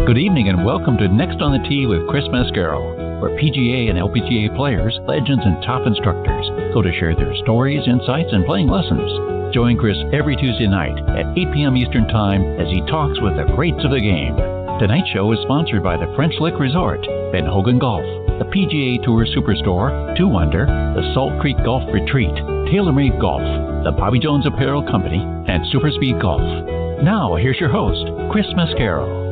Good evening and welcome to Next on the Tee with Chris Mascaro, where PGA and LPGA players, legends, and top instructors go to share their stories, insights, and playing lessons. Join Chris every Tuesday night at 8 p.m. Eastern Time as he talks with the greats of the game. Tonight's show is sponsored by the French Lick Resort, Ben Hogan Golf, the PGA Tour Superstore, 2 Under, the Salt Creek Golf Retreat, TaylorMade Golf, the Bobby Jones Apparel Company, and Superspeed Golf. Now, here's your host, Chris Mascaro.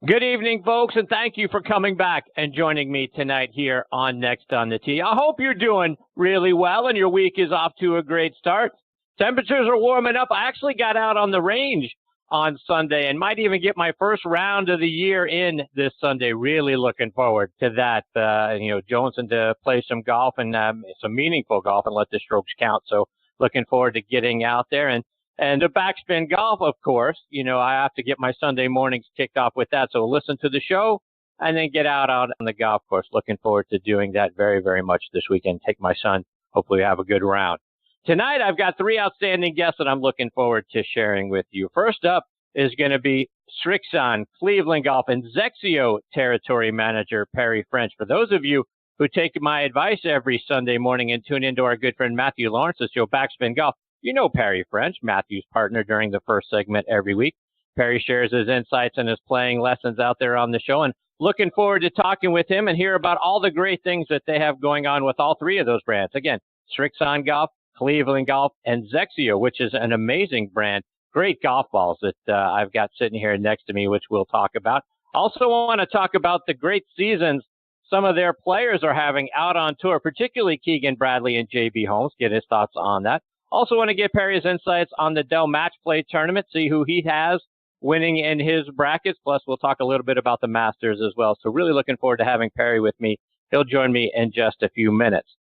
Good evening, folks, and thank you for coming back and joining me tonight here on Next on the Tee. I hope you're doing really well and your week is off to a great start. Temperatures are warming up. I actually got out on the range on Sunday and might even get my first round of the year in this Sunday. Really looking forward to that. Jonesing to play some golf and some meaningful golf and let the strokes count. So looking forward to getting out there and the backspin golf, of course. I have to get my Sunday mornings kicked off with that. So listen to the show and then get out on the golf course. Looking forward to doing that very, very much this weekend. Take my son. Hopefully have a good round. Tonight, I've got 3 outstanding guests that I'm looking forward to sharing with you. First up is going to be Srixon, Cleveland Golf, and XXIO territory manager Perry French. For those of you who take my advice every Sunday morning and tune into our good friend Matthew Lawrence's show, Backspin Golf, you know Perry French, Matthew's partner during the first segment every week. Perry shares his insights and his playing lessons out there on the show, and looking forward to talking with him and hear about all the great things that they have going on with all 3 of those brands. Again, Srixon Golf, Cleveland Golf, and XXIO, which is an amazing brand. Great golf balls that I've got sitting here next to me, which we'll talk about. Also want to talk about the great seasons some of their players are having out on tour, particularly Keegan Bradley and J.B. Holmes. Get his thoughts on that. Also want to get Perry's insights on the Dell Match Play Tournament, see who he has winning in his brackets. Plus, we'll talk a little bit about the Masters as well. So really looking forward to having Perry with me. He'll join me in just a few minutes.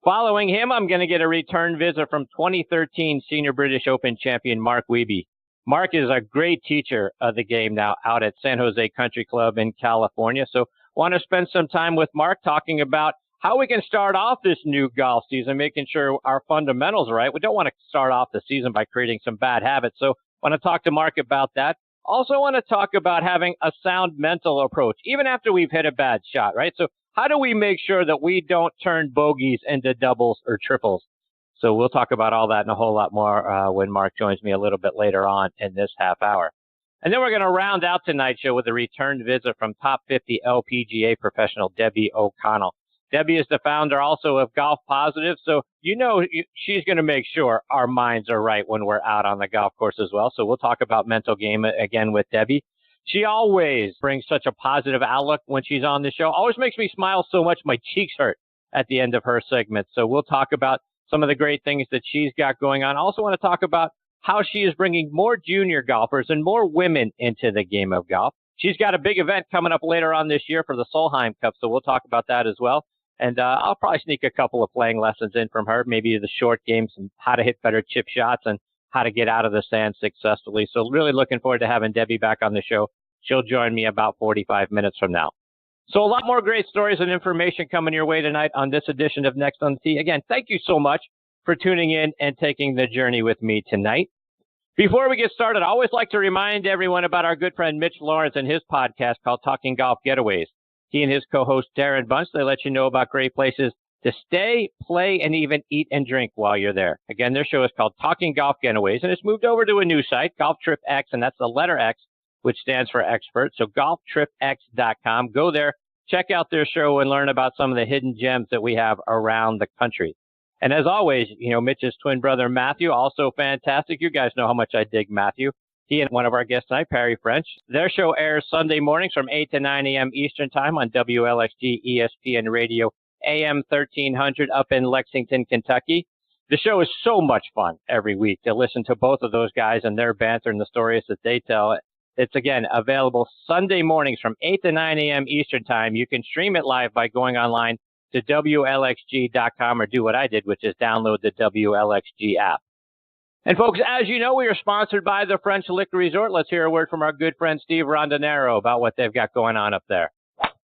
Following him, I'm going to get a return visit from 2013 Senior British Open champion Mark Wiebe. Mark is a great teacher of the game now out at San Jose Country Club in California. So want to spend some time with Mark talking about how we can start off this new golf season, making sure our fundamentals are right. We don't want to start off the season by creating some bad habits. So want to talk to Mark about that. Also want to talk about having a sound mental approach, even after we've hit a bad shot, right? So how do we make sure that we don't turn bogeys into doubles or triples? So we'll talk about all that and a whole lot more when Mark joins me a little bit later on in this half hour. And then we're going to round out tonight's show with a return visit from top 50 LPGA professional Debbie O'Connell. Debbie is the founder also of Golf Positive, so she's going to make sure our minds are right when we're out on the golf course as well. So we'll talk about mental game again with Debbie. She always brings such a positive outlook when she's on the show. Always makes me smile so much my cheeks hurt at the end of her segment. So we'll talk about some of the great things that she's got going on. I also want to talk about how she is bringing more junior golfers and more women into the game of golf. She's got a big event coming up later on this year for the Solheim Cup, so we'll talk about that as well. And I'll probably sneak a couple of playing lessons in from her, maybe the short game, some how to hit better chip shots and how to get out of the sand successfully. So really looking forward to having Debbie back on the show. She'll join me about 45 minutes from now. So a lot more great stories and information coming your way tonight on this edition of Next on the Tee. Again, thank you so much for tuning in and taking the journey with me tonight. Before we get started, I always like to remind everyone about our good friend Mitch Lawrence and his podcast called Talking Golf Getaways. He and his co-host Darren Bunch, they let you know about great places to stay, play, and even eat and drink while you're there. Again, their show is called Talking Golf Getaways, and it's moved over to a new site, Golf Trip X, and that's the letter X, which stands for expert. So golftripx.com. Go there, check out their show, and learn about some of the hidden gems that we have around the country. And as always, Mitch's twin brother, Matthew, also fantastic. You guys know how much I dig Matthew. He and one of our guests tonight, Perry French. Their show airs Sunday mornings from 8 to 9 a.m. Eastern Time on WLXG ESPN Radio, AM 1300 up in Lexington, Kentucky. The show is so much fun every week to listen to both of those guys and their banter and the stories that they tell. It's, again, available Sunday mornings from 8 to 9 a.m. Eastern Time. You can stream it live by going online to WLXG.com or do what I did, which is download the WLXG app. And folks, as you know, we are sponsored by the French Lick Resort. Let's hear a word from our good friend Steve Rondinero about what they've got going on up there.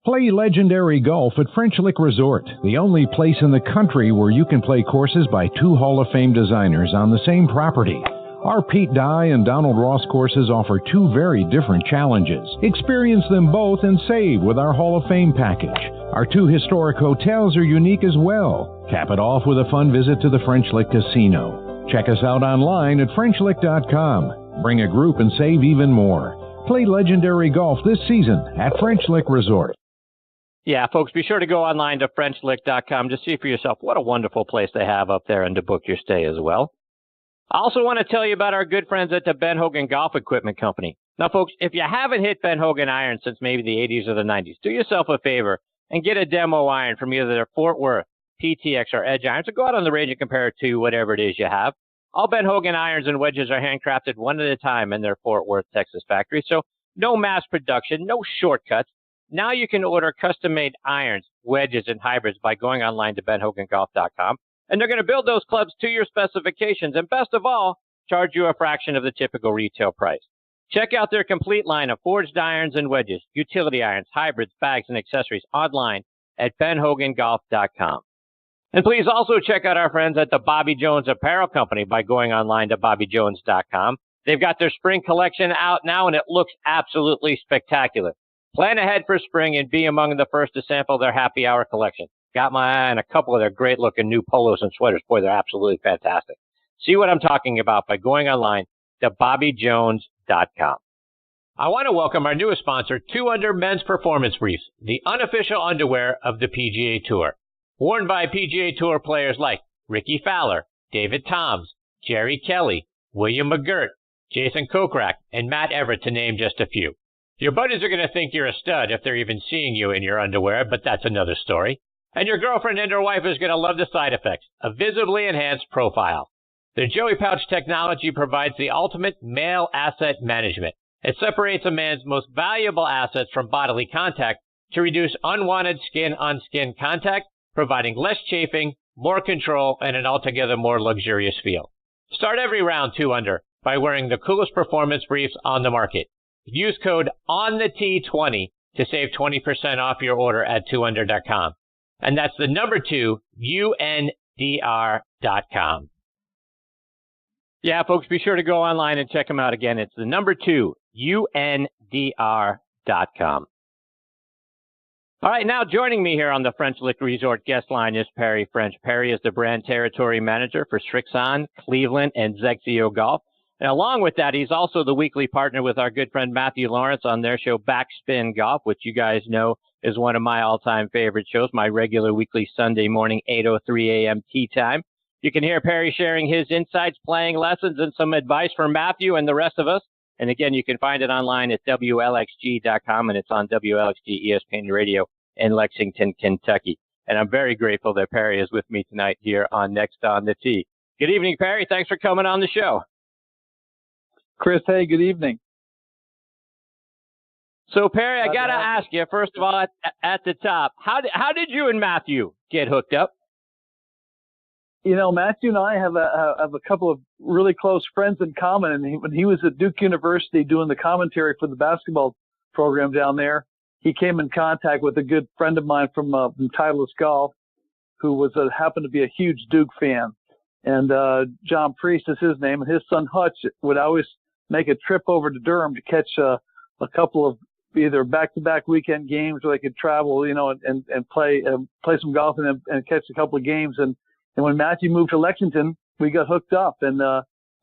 Play legendary golf at French Lick Resort, the only place in the country where you can play courses by two Hall of Fame designers on the same property. Our Pete Dye and Donald Ross courses offer two very different challenges. Experience them both and save with our Hall of Fame package. Our two historic hotels are unique as well. Cap it off with a fun visit to the French Lick Casino. Check us out online at FrenchLick.com. Bring a group and save even more. Play legendary golf this season at French Lick Resort. Yeah, folks, be sure to go online to FrenchLick.com to see for yourself what a wonderful place they have up there and to book your stay as well. I also want to tell you about our good friends at the Ben Hogan Golf Equipment Company. Now, folks, if you haven't hit Ben Hogan irons since maybe the 80s or the 90s, do yourself a favor and get a demo iron from either their Fort Worth, PTX, or Edge irons, or go out on the range and compare it to whatever it is you have. All Ben Hogan irons and wedges are handcrafted one at a time in their Fort Worth, Texas factory, so no mass production, no shortcuts. Now you can order custom-made irons, wedges, and hybrids by going online to benhogangolf.com, and they're going to build those clubs to your specifications, and best of all, charge you a fraction of the typical retail price. Check out their complete line of forged irons and wedges, utility irons, hybrids, bags, and accessories online at benhogangolf.com. And please also check out our friends at the Bobby Jones Apparel Company by going online to bobbyjones.com. They've got their spring collection out now, and it looks absolutely spectacular. Plan ahead for spring and be among the first to sample their happy hour collection. Got my eye on a couple of their great-looking new polos and sweaters. Boy, they're absolutely fantastic. See what I'm talking about by going online to bobbyjones.com. I want to welcome our newest sponsor, 2 Under Men's Performance Briefs, the unofficial underwear of the PGA Tour. Worn by PGA Tour players like Ricky Fowler, David Toms, Jerry Kelly, William McGirt, Jason Kokrak, and Matt Everett, to name just a few. Your buddies are going to think you're a stud if they're even seeing you in your underwear, but that's another story. And your girlfriend and her wife is going to love the side effects, a visibly enhanced profile. The Joey Pouch technology provides the ultimate male asset management. It separates a man's most valuable assets from bodily contact to reduce unwanted skin-on-skin contact, providing less chafing, more control, and an altogether more luxurious feel. Start every round 2 Under by wearing the coolest performance briefs on the market. Use code ONTHET20 to save 20% off your order at 2under.com. And that's the number 2, UNDR.com. Yeah, folks, be sure to go online and check them out again. It's the number 2, UNDR.com. All right, now joining me here on the French Lick Resort guest line is Perry French. Perry is the brand territory manager for Srixon, Cleveland, and XXIO Golf. And along with that, he's also the weekly partner with our good friend Matthew Lawrence on their show Backspin Golf, which you guys know is one of my all-time favorite shows, my regular weekly Sunday morning, 8:03 a.m. tee time. You can hear Perry sharing his insights, playing lessons, and some advice for Matthew and the rest of us. And again, you can find it online at WLXG.com, and it's on WLXG ESPN Radio in Lexington, Kentucky. And I'm very grateful that Perry is with me tonight here on Next on the Tee. Good evening, Perry. Thanks for coming on the show. Chris, hey, good evening. So, Perry, I got to ask you, first of all, at the top, how did you and Matthew get hooked up? You know, Matthew and I have a couple of really close friends in common. And when he was at Duke University doing the commentary for the basketball program down there, he came in contact with a good friend of mine from Titleist Golf, who was happened to be a huge Duke fan. And John Priest is his name, and his son Hutch would always make a trip over to Durham to catch a couple of either back-to-back weekend games where they could travel, you know, and play some golf and catch a couple of games. And when Matthew moved to Lexington, we got hooked up. And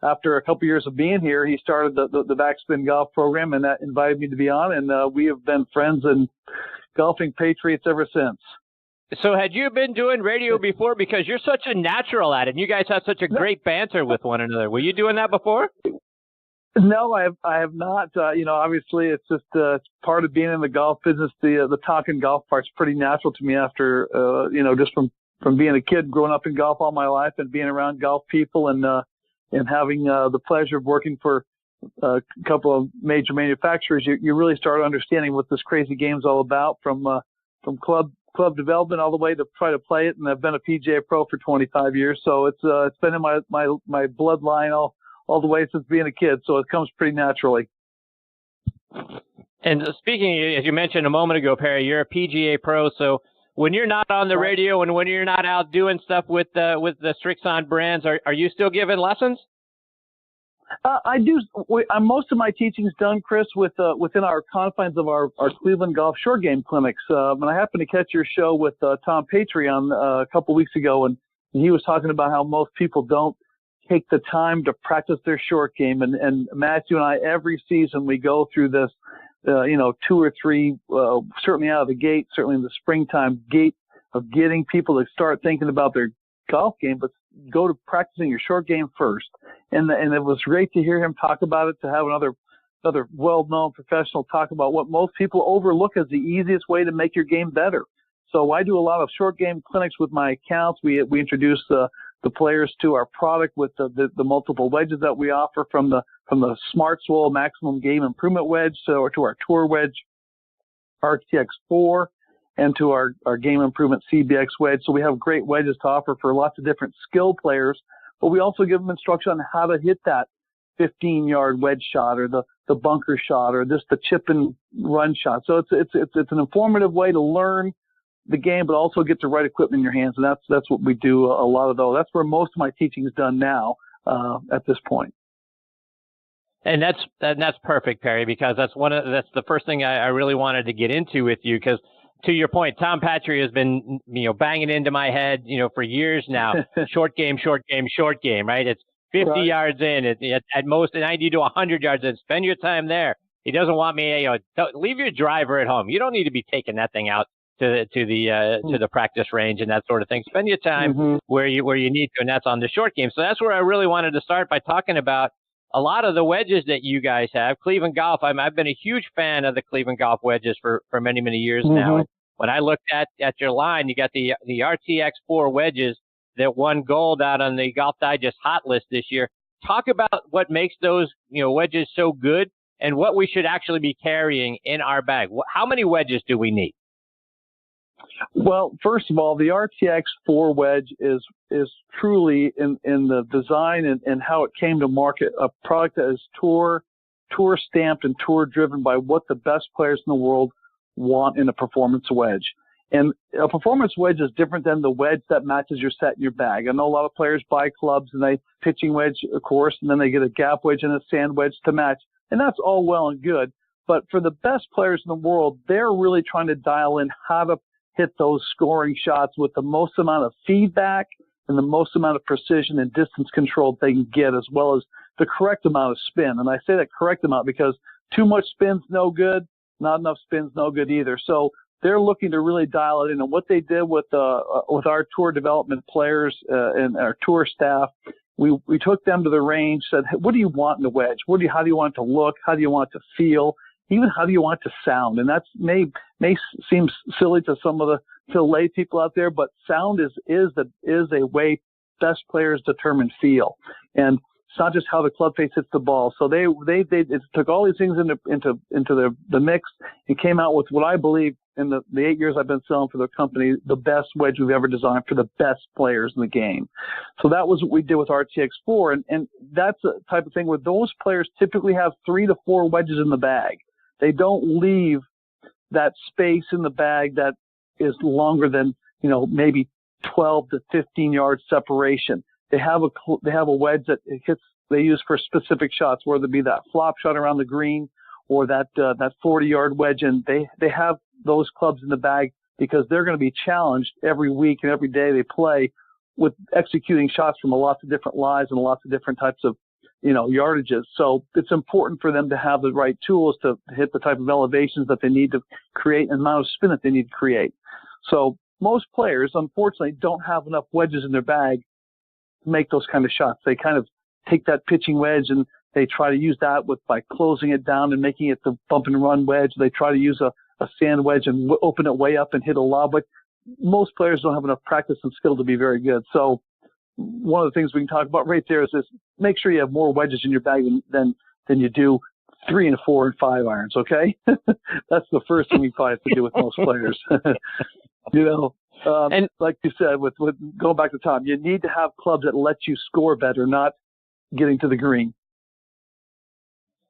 after a couple of years of being here, he started the Backspin Golf program, and that invited me to be on. And we have been friends and golfing patriots ever since. So had you been doing radio before? Because you're such a natural at it, and you guys have such a great banter with one another. Were you doing that before? No, I have not. You know, obviously, it's just it's part of being in the golf business. The talking golf part's pretty natural to me after, you know, just from being a kid, growing up in golf all my life and being around golf people and having the pleasure of working for a couple of major manufacturers. You really start understanding what this crazy game's all about from club development all the way to try to play it. And I've been a PGA pro for 25 years. So it's been in my bloodline all the way since being a kid. So it comes pretty naturally. And speaking, as you mentioned a moment ago, Perry, you're a PGA pro. So when you're not on the radio and when you're not out doing stuff with the Srixon brands, are you still giving lessons? I do. Most of my teaching's done, Chris, within our confines of our Cleveland Golf Short Game clinics. And I happened to catch your show with Tom Patreon a couple weeks ago, and he was talking about how most people don't take the time to practice their short game. And Matthew and I, every season, we go through this, 2 or 3, certainly out of the gate, certainly in the springtime gate of getting people to start thinking about their golf game, but go to practicing your short game first. And it was great to hear him talk about it, to have another well-known professional talk about what most people overlook as the easiest way to make your game better. So I do a lot of short game clinics with my accounts. We introduce the players to our product with the multiple wedges that we offer, from the Smart Swole Maximum Game Improvement wedge to our Tour wedge, RTX4, and to our Game Improvement CBX wedge. So we have great wedges to offer for lots of different skill players, but we also give them instruction on how to hit that 15-yard wedge shot, or the bunker shot, or just the chip and run shot. So it's an informative way to learn the game, but also get the right equipment in your hands. And that's what we do a lot of, though. That's where most of my teaching is done now at this point. And that's perfect, Perry, because that's the first thing I really wanted to get into with you, because to your point, Tom Patry has been, banging into my head, for years now. Short game, right? It's 50 yards in, at most 90 to 100 yards in. Spend your time there. He doesn't want me, leave your driver at home. You don't need to be taking that thing out to the practice range and that sort of thing. Spend your time where you need to, and that's on the short game. So that's where I really wanted to start, by talking about a lot of the wedges that you guys have. Cleveland Golf, I've been a huge fan of the Cleveland Golf wedges for many, many years now. And when I looked at your line, you got the RTX4 wedges that won gold out on the Golf Digest hot list this year. Talk about what makes those wedges so good, and what we should actually be carrying in our bag. How many wedges do we need? Well, first of all, the RTX4 wedge is truly, in the design and how it came to market, a product that is tour stamped and tour driven by what the best players in the world want in a performance wedge. And a performance wedge is different than the wedge that matches your set in your bag. I know a lot of players buy clubs and they pitching wedge, of course, and then they get a gap wedge and a sand wedge to match. And that's all well and good. But for the best players in the world, they're really trying to dial in how to hit those scoring shots with the most amount of feedback and the most amount of precision and distance control they can get, as well as the correct amount of spin. And I say that correct amount because too much spin's no good, not enough spin's no good either. So they're looking to really dial it in. And what they did with our tour development players and our tour staff, we took them to the range, said, hey, what do you want in the wedge? How do you want it to look? How do you want it to feel? Even how do you want it to sound? And that may seem silly to some of the lay people out there, but sound is a way best players determine feel. And it's not just how the club face hits the ball. So they took all these things into the mix and came out with what I believe, in the 8 years I've been selling for the company, the best wedge we've ever designed for the best players in the game. So that was what we did with RTX4. And that's a type of thing where those players typically have 3 to 4 wedges in the bag. They don't leave that space in the bag that is longer than, maybe 12 to 15 yards separation. They have a wedge that they use for specific shots, whether it be that flop shot around the green or that 40-yard wedge. And they have those clubs in the bag because they're going to be challenged every week and every day they play with executing shots from lots of different lies and lots of different types of yardages. So it's important for them to have the right tools to hit the type of elevations that they need to create and amount of spin that they need to create. So most players, unfortunately, don't have enough wedges in their bag to make those kind of shots. They kind of take that pitching wedge and they try to use that by closing it down and making it the bump and run wedge. They try to use a sand wedge and open it way up and hit a lob. But most players don't have enough practice and skill to be very good. So one of the things we can talk about right there is this: make sure you have more wedges in your bag than you do 3 and 4 and 5 irons. Okay, that's the first thing we probably have to do with most players. And like you said, with going back to Tom, you need to have clubs that let you score better, not getting to the green.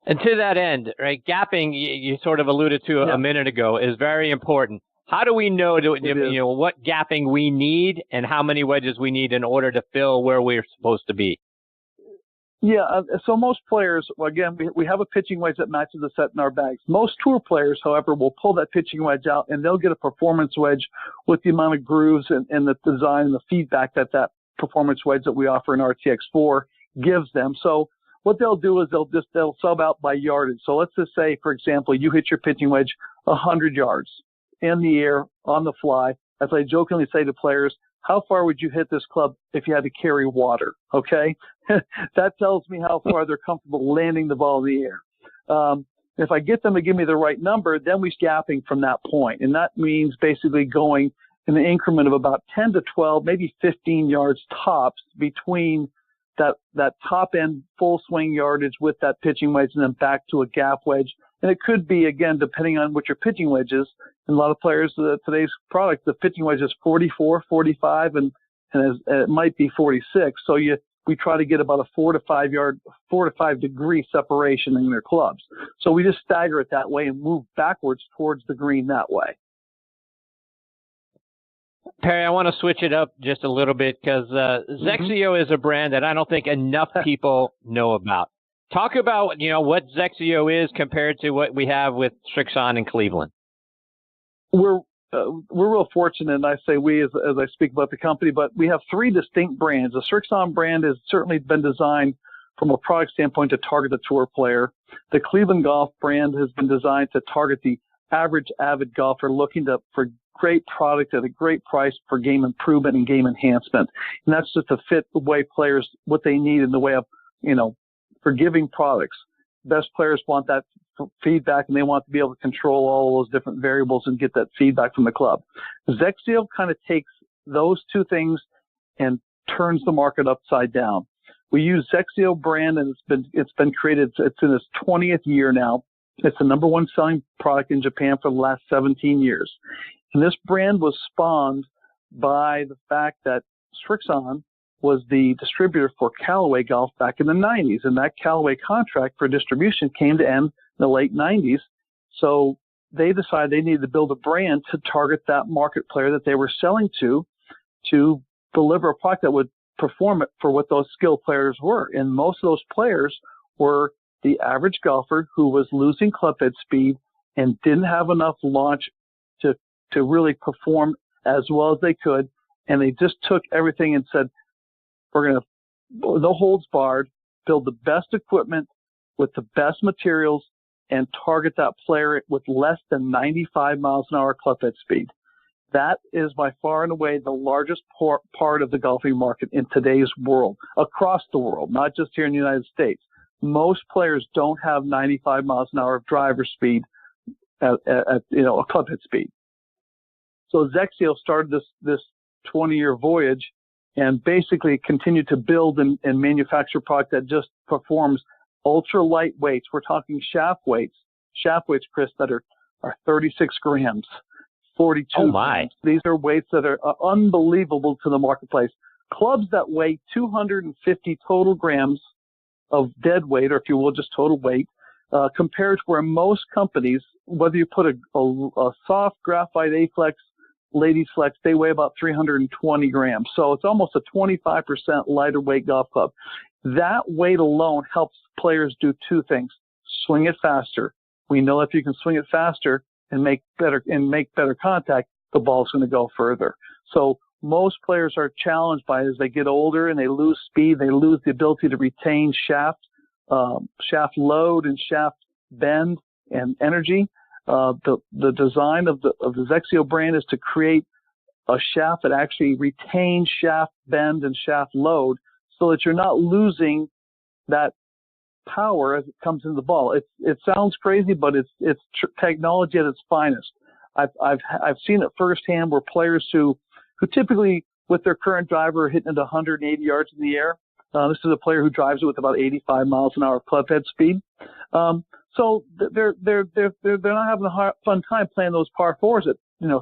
And to that end, right, gapping, you sort of alluded to a minute ago, is very important. How do we know, what gapping we need and how many wedges we need in order to fill where we're supposed to be? Yeah, so most players, again, we have a pitching wedge that matches the set in our bags. Most tour players, however, will pull that pitching wedge out and they'll get a performance wedge with the amount of grooves and the design and the feedback that performance wedge that we offer in RTX4 gives them. So what they'll do is they'll sub out by yardage. So let's just say, for example, you hit your pitching wedge 100 yards in the air on the fly. As I jokingly say to players, how far would you hit this club if you had to carry water? Okay. That tells me how far they're comfortable landing the ball in the air. If I get them to give me the right number, then we gapping from that point. And that means basically going in an increment of about 10 to 12, maybe 15 yards tops between that top end full swing yardage with that pitching wedge and then back to a gap wedge. And it could be, again, depending on what your pitching wedge is. And a lot of players, today's product, the pitching wedge is 44, 45, and it might be 46. So we try to get about a 4 to 5 degree separation in their clubs. So we just stagger it that way and move backwards towards the green that way. Perry, I want to switch it up just a little bit because XXIO is a brand that I don't think enough people know about. Talk about, what XXIO is compared to what we have with Srixon in Cleveland. We're real fortunate, and I say we as I speak about the company, but we have 3 distinct brands. The Srixon brand has certainly been designed from a product standpoint to target the tour player. The Cleveland Golf brand has been designed to target the average avid golfer looking for great product at a great price for game improvement and game enhancement. And that's just to fit the way players, what they need in the way of, forgiving products. Best players want that feedback and they want to be able to control all those different variables and get that feedback from the club. XXIO kind of takes those 2 things and turns the market upside down. We use XXIO brand and it's been created, it's in its 20th year now. It's the number 1 selling product in Japan for the last 17 years. And this brand was spawned by the fact that Srixon was the distributor for Callaway Golf back in the 90s. And that Callaway contract for distribution came to end in the late 90s. So they decided they needed to build a brand to target that market player that they were selling to deliver a product that would perform it for what those skilled players were. And most of those players were the average golfer who was losing club head speed and didn't have enough launch to really perform as well as they could. And they just took everything and said, we're going to, no holds barred, build the best equipment with the best materials and target that player with less than 95 miles an hour club head speed. That is by far and away the largest part of the golfing market in today's world, across the world, not just here in the United States. Most players don't have 95 miles an hour of driver speed at a club head speed. So XXIO started this 20-year voyage and basically continued to build and manufacture a product that just performs ultra light weights. We're talking shaft weights, Chris, that are 36 grams, 42 grams. These are weights that are unbelievable to the marketplace. Clubs that weigh 250 total grams of dead weight, or if you will, just total weight, compared to where most companies, whether you put a soft graphite A-Flex, Ladies Flex, they weigh about 320 grams. So it's almost a 25% lighter weight golf club. That weight alone helps players do 2 things. Swing it faster. We know if you can swing it faster and make better contact, the ball's going to go further. So most players are challenged by as they get older and they lose speed, they lose the ability to retain shaft load and shaft bend and energy. The design of the XXIO brand is to create a shaft that actually retains shaft bend and shaft load so that you're not losing that power as it comes into the ball. It sounds crazy, but it's technology at its finest. I've seen it firsthand where players who typically with their current driver are hitting it 180 yards in the air. This is a player who drives it with about 85 miles an hour club head speed. So they're not having a fun time playing those par 4s at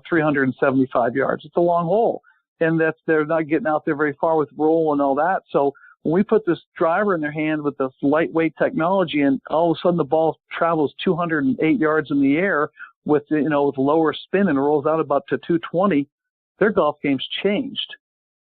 375 yards. It's a long hole, and they're not getting out there very far with roll and all that. So when we put this driver in their hand with this lightweight technology, and all of a sudden the ball travels 208 yards in the air with lower spin and rolls out about to 220, their golf game's changed.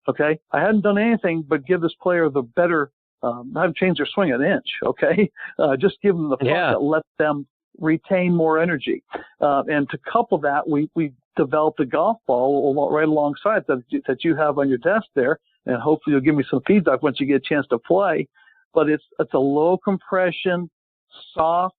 Okay, I hadn't done anything but give this player the better. I haven't changed their swing an inch. Okay, just give them the putt that lets them retain more energy. And to couple that, we developed a golf ball right alongside that you have on your desk there, and hopefully you'll give me some feedback once you get a chance to play. But it's a low compression, soft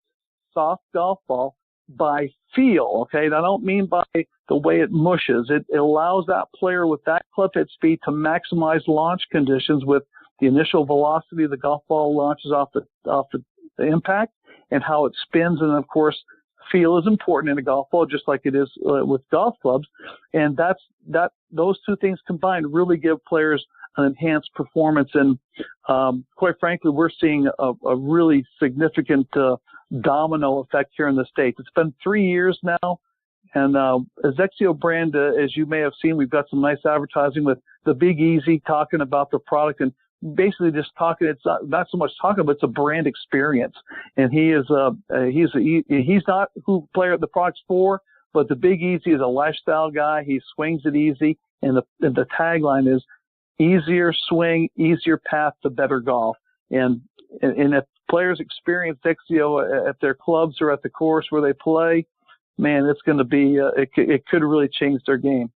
golf ball by feel. Okay, and I don't mean by the way it mushes. It allows that player with that club head speed to maximize launch conditions with the initial velocity the golf ball launches off the impact and how it spins. And of course, feel is important in a golf ball, just like it is with golf clubs. And those two things combined really give players an enhanced performance. And quite frankly, we're seeing a really significant domino effect here in the States. It's been 3 years now. And as XXIO brand, as you may have seen, we've got some nice advertising with the Big Easy talking about the product and basically just talking. It's not so much talking, but it's a brand experience. And he's not who player the product's for, but the Big Easy is a lifestyle guy. He swings it easy, and the tagline is easier swing, easier path to better golf. And if players experience XXIO at their clubs or at the course where they play, man, it's going to be it could really change their game.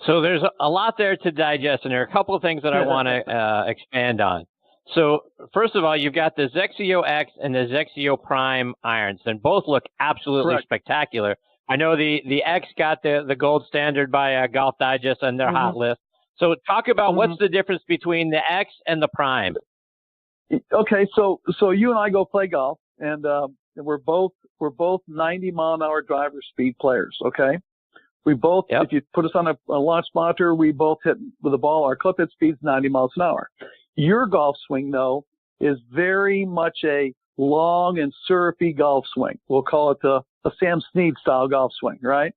So there's a lot there to digest, and there are a couple of things that I want to expand on. So first of all, you've got the XXIO X and the XXIO Prime irons, and both look absolutely spectacular. I know the X got the gold standard by Golf Digest on their hot list. So talk about what's the difference between the X and the Prime. Okay, so you and I go play golf, and we're both 90-mile-an-hour driver speed players. Okay. We both, if you put us on a launch monitor, we both hit with the ball. Our club head speed's 90 miles an hour. Your golf swing, though, is very much a long and syrupy golf swing. We'll call it a Sam Snead style golf swing, right?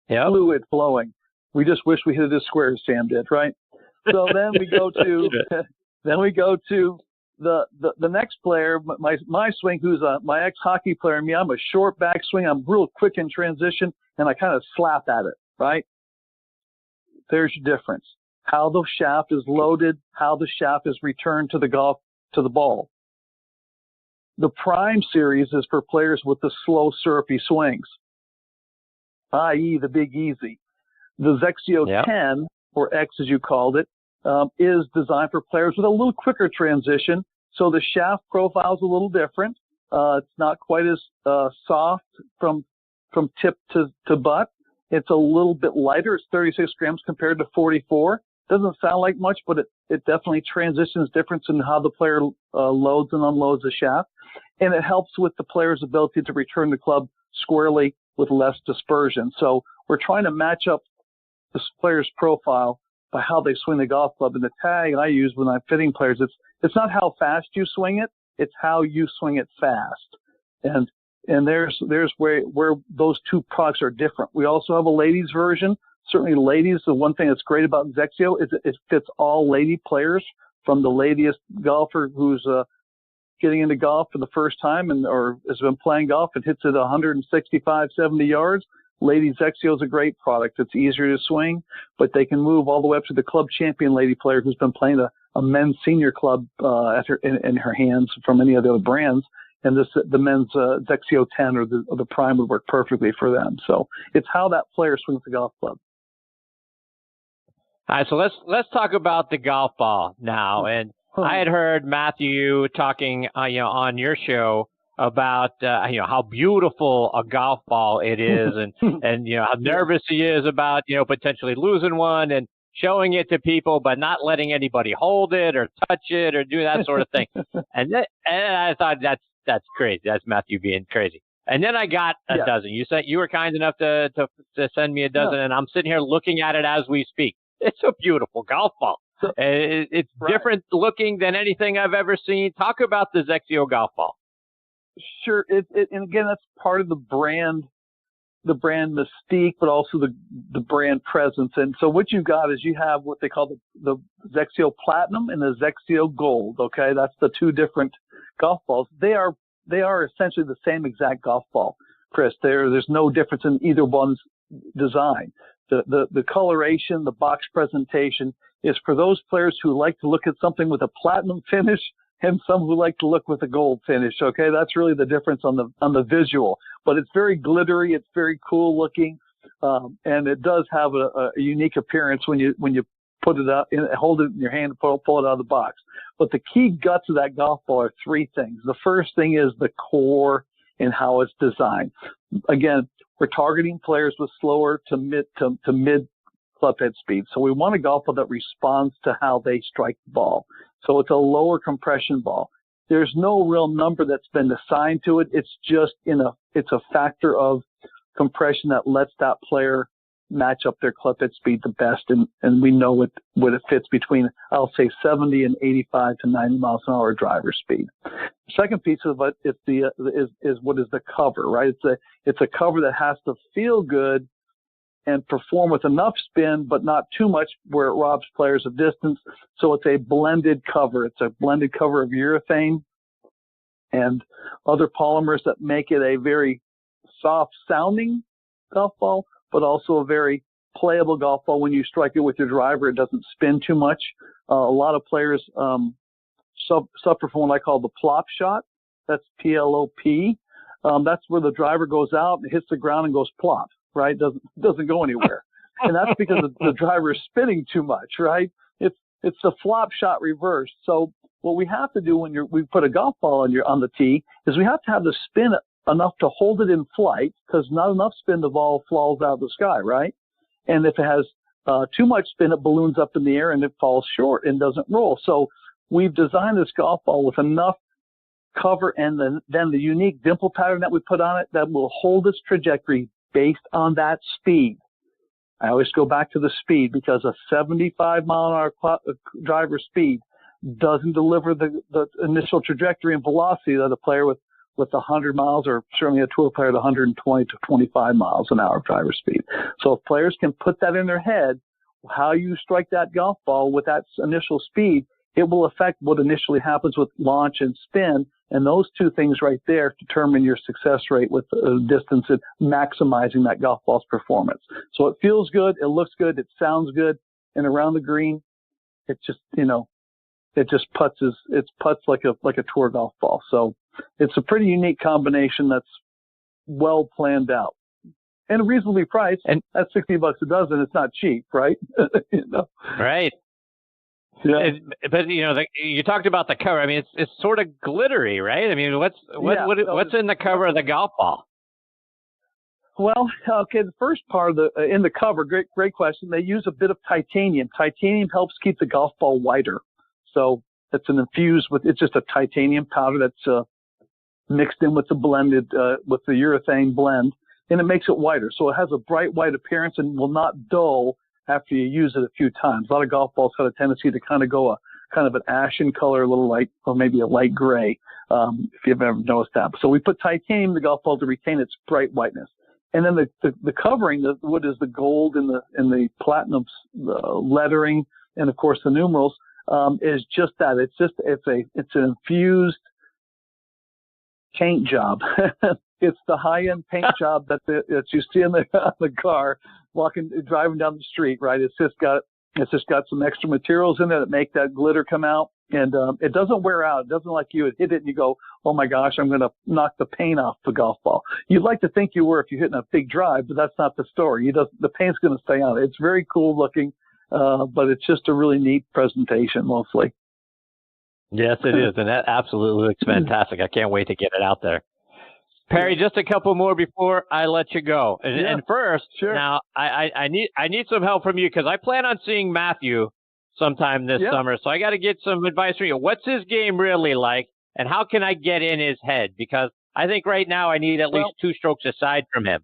Yeah. Fluid flowing. We just wish we hit it as square as Sam did, right? So then we go to the next player, my swing, who's my ex-hockey player and me. I'm a short backswing. I'm real quick in transition, and I kind of slap at it, right? There's your difference. How the shaft is loaded, how the shaft is returned to the ball. The Prime series is for players with the slow, syrupy swings, i.e. the Big Easy. The XXIO 10, or X as you called it, is designed for players with a little quicker transition. So the shaft profile is a little different. It's not quite as soft from tip to butt. It's a little bit lighter. It's 36 grams compared to 44. Doesn't sound like much, but it definitely transitions difference in how the player loads and unloads the shaft. And it helps with the player's ability to return the club squarely with less dispersion. So we're trying to match up this player's profile by how they swing the golf club. And the tag I use when I'm fitting players, it's not how fast you swing it, it's how you swing it fast. And there's where those two products are different. We also have a ladies version. Certainly ladies, the one thing that's great about XXIO is it fits all lady players, from the ladiest golfer who's getting into golf for the first time or has been playing golf and hits it 165, 70 yards. Ladies XXIO is a great product. It's easier to swing, but they can move all the way up to the club champion lady player who's been playing a men's senior club in her hands from any of the other brands. And the men's XXIO 10 or the Prime would work perfectly for them. So it's how that player swings the golf club. All right, so let's talk about the golf ball now. And I had heard Matthew talking, on your show about how beautiful a golf ball it is, and how nervous he is about potentially losing one and showing it to people, but not letting anybody hold it or touch it or do that sort of thing. and I thought that's crazy. That's Matthew being crazy. And then I got a dozen. You said you were kind enough to send me a dozen, and I'm sitting here looking at it as we speak. It's a beautiful golf ball. It's different looking than anything I've ever seen. Talk about the XXIO golf ball. Sure. And again, that's part of the brand the brand mystique, but also the brand presence. And so what you've got is you have what they call the XXIO Platinum and the XXIO Gold. Okay, that's the two different golf balls. They are essentially the same exact golf ball, Chris. There's no difference in either one's design. The coloration, the box presentation is for those players who like to look at something with a platinum finish and some who like to look with a gold finish. Okay, that's really the difference on the visual. But it's very glittery, it's very cool looking, and it does have a unique appearance when you put it out, hold it in your hand, and pull it out of the box. But the key guts of that golf ball are three things. The first thing is the core and how it's designed. Again, we're targeting players with slower to mid club head speed. So we want a golf ball that responds to how they strike the ball. So it's a lower compression ball. There's no real number that's been assigned to it. It's just it's a factor of compression that lets that player match up their club head speed the best. And we know what it fits between, I'll say 70 and 85 to 90 miles an hour driver speed. The second piece of it is what is the cover, right? It's a cover that has to feel good and perform with enough spin, but not too much where it robs players of distance. So it's a blended cover. It's a blended cover of urethane and other polymers that make it a very soft sounding golf ball, but also a very playable golf ball. When you strike it with your driver, it doesn't spin too much. A lot of players suffer from what I call the plop shot. That's P-L-O-P. That's where the driver goes out and hits the ground and goes plop, right? Doesn't go anywhere. And that's because the driver is spinning too much, right? It's the flop shot reverse. So what we have to do when we put a golf ball on the tee is we have to have the spin enough to hold it in flight, because not enough spin, the ball falls out of the sky, right? And if it has too much spin, it balloons up in the air and it falls short and doesn't roll. So we've designed this golf ball with enough cover and then the unique dimple pattern that we put on it that will hold its trajectory based on that speed. I always go back to the speed, because a 75 mile an hour driver speed doesn't deliver the initial trajectory and velocity that a player with 100 miles, or certainly a tour player at 120 to 25 miles an hour driver speed. So if players can put that in their head, how you strike that golf ball with that initial speed, it will affect what initially happens with launch and spin. And those two things right there determine your success rate with distance and maximizing that golf ball's performance. So it feels good, it looks good, it sounds good, and around the green, it just, it just putts like a tour golf ball. So it's a pretty unique combination that's well planned out and reasonably priced. And that's $60 a dozen. It's not cheap, right? Right. Yeah. But you talked about the cover. I mean, it's sort of glittery, right? I mean, what's in the cover of the golf ball? Well, okay. The first part of in the cover, great question. They use a bit of titanium. Titanium helps keep the golf ball whiter. So it's it's just a titanium powder that's mixed in with with the urethane blend, and it makes it whiter. So it has a bright white appearance and will not dull after you use it a few times. A lot of golf balls have a tendency to kind of go kind of an ashen color, a little light, or maybe a light gray, if you've ever noticed that. So we put titanium in the golf ball to retain its bright whiteness. And then the covering, what is the gold and the platinum lettering, and of course the numerals, is just that. It's an infused paint job. It's the high-end paint job that you see in the car driving down the street, right? It's just got some extra materials in there that make that glitter come out, and it doesn't wear out. It doesn't like you hit it and you go, oh my gosh, I'm going to knock the paint off the golf ball. You'd like to think you were if you're hitting a big drive, but that's not the story. The paint's going to stay on it. It's very cool looking, but it's just a really neat presentation mostly. Yes, it is, and that absolutely looks fantastic. I can't wait to get it out there. Perry, just a couple more before I let you go. And first, sure. Now I need some help from you, because I plan on seeing Matthew sometime this summer. So I got to get some advice from you. What's his game really like, and how can I get in his head? Because I think right now I need at least 2 strokes aside from him.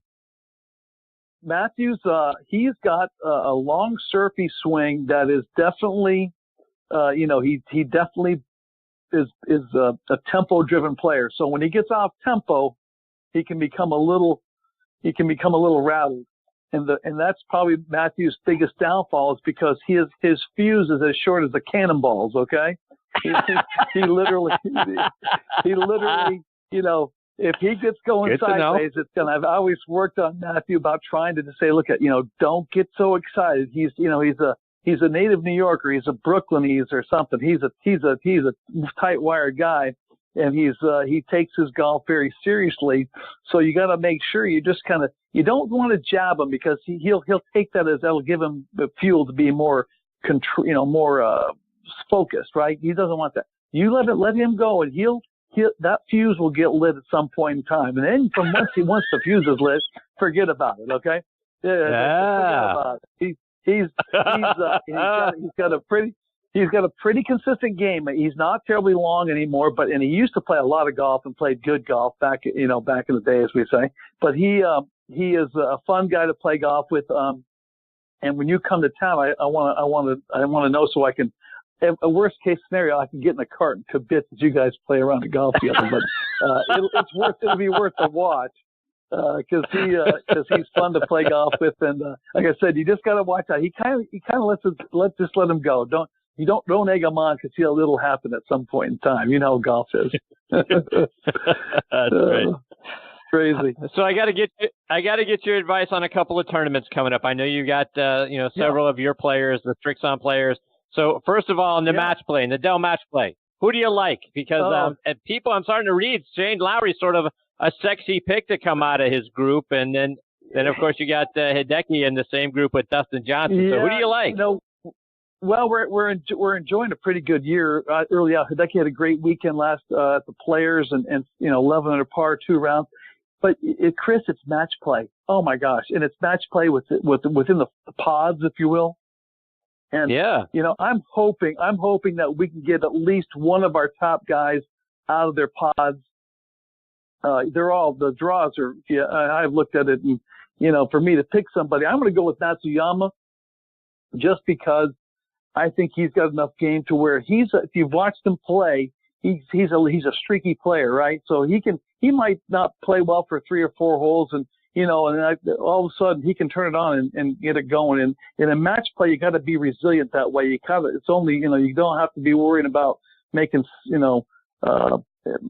Matthew's he's got a long surfy swing that is definitely he definitely is a tempo driven player. So when he gets off tempo, he can become a little he can become a little rattled. And that's probably Matthew's biggest downfall, is because his fuse is as short as the cannonballs. Okay, he literally, you know, if he gets going sideways, it's gonna. I've always worked on Matthew about trying to say, look, don't get so excited. He's a native New Yorker. He's a Brooklynese or something. He's a tight wired guy. And he takes his golf very seriously. So you got to make sure you just you don't want to jab him, because he'll take that as that'll give him the fuel to be more more focused, right? He doesn't want that. You let him go, and that fuse will get lit at some point in time. And then once the fuse is lit, forget about it. Okay? Yeah. Forget about it. He's got a pretty consistent game. He's not terribly long anymore, and he used to play a lot of golf and played good golf back in the day, as we say. But he is a fun guy to play golf with. And when you come to town, I want to know, so I can, a worst case scenario, I can get in a cart and kibitz as you guys play around the golf together. But it'll be worth a watch. Because he's fun to play golf with, and like I said, you just got to watch out. He kind of let him go. Don't egg him on, because it'll happen at some point in time. You know how golf is. That's great. Crazy. So I got to get your advice on a couple of tournaments coming up. I know you got several of your players, the Srixon players. So first of all, in the match play, in the Dell match play, who do you like? Because people, I'm starting to read, Shane Lowry's sort of a sexy pick to come out of his group, and then of course you got Hideki in the same group with Dustin Johnson. So who do you like? Well, we're enjoying a pretty good year early out. Hideki had a great weekend last at the Players, and 11 under par, 2 rounds. But Chris, it's match play. Oh my gosh, and it's match play within the pods, if you will. And I'm hoping that we can get at least one of our top guys out of their pods. The draws are. Yeah, I've looked at it, and for me to pick somebody, I'm going to go with Matsuyama, just because I think he's got enough game to where if you've watched him play, he's a streaky player, right? So he might not play well for 3 or 4 holes, and all of a sudden he can turn it on and get it going. And in a match play, you got to be resilient that way. It's only you don't have to be worrying about making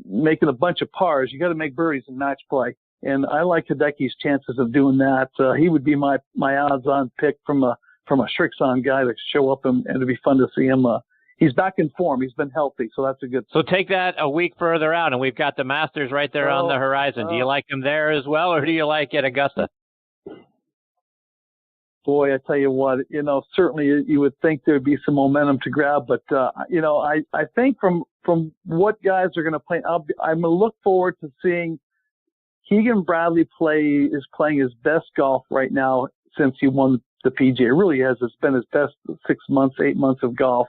making a bunch of pars. You got to make birdies in match play. And I like Hideki's chances of doing that. He would be my odds-on pick from a Srixon guy to show up, and it'd be fun to see him. He's back in form. He's been healthy, so that's a good. So take that a week further out, and we've got the Masters right there on the horizon. Do you like him there as well, or do you like at Augusta? Boy, I tell you what, certainly you would think there'd be some momentum to grab, but I think from what guys are going to play, I'm going to look forward to seeing Keegan Bradley is playing his best golf right now since he won the PGA. It really has. It's been his best 8 months of golf.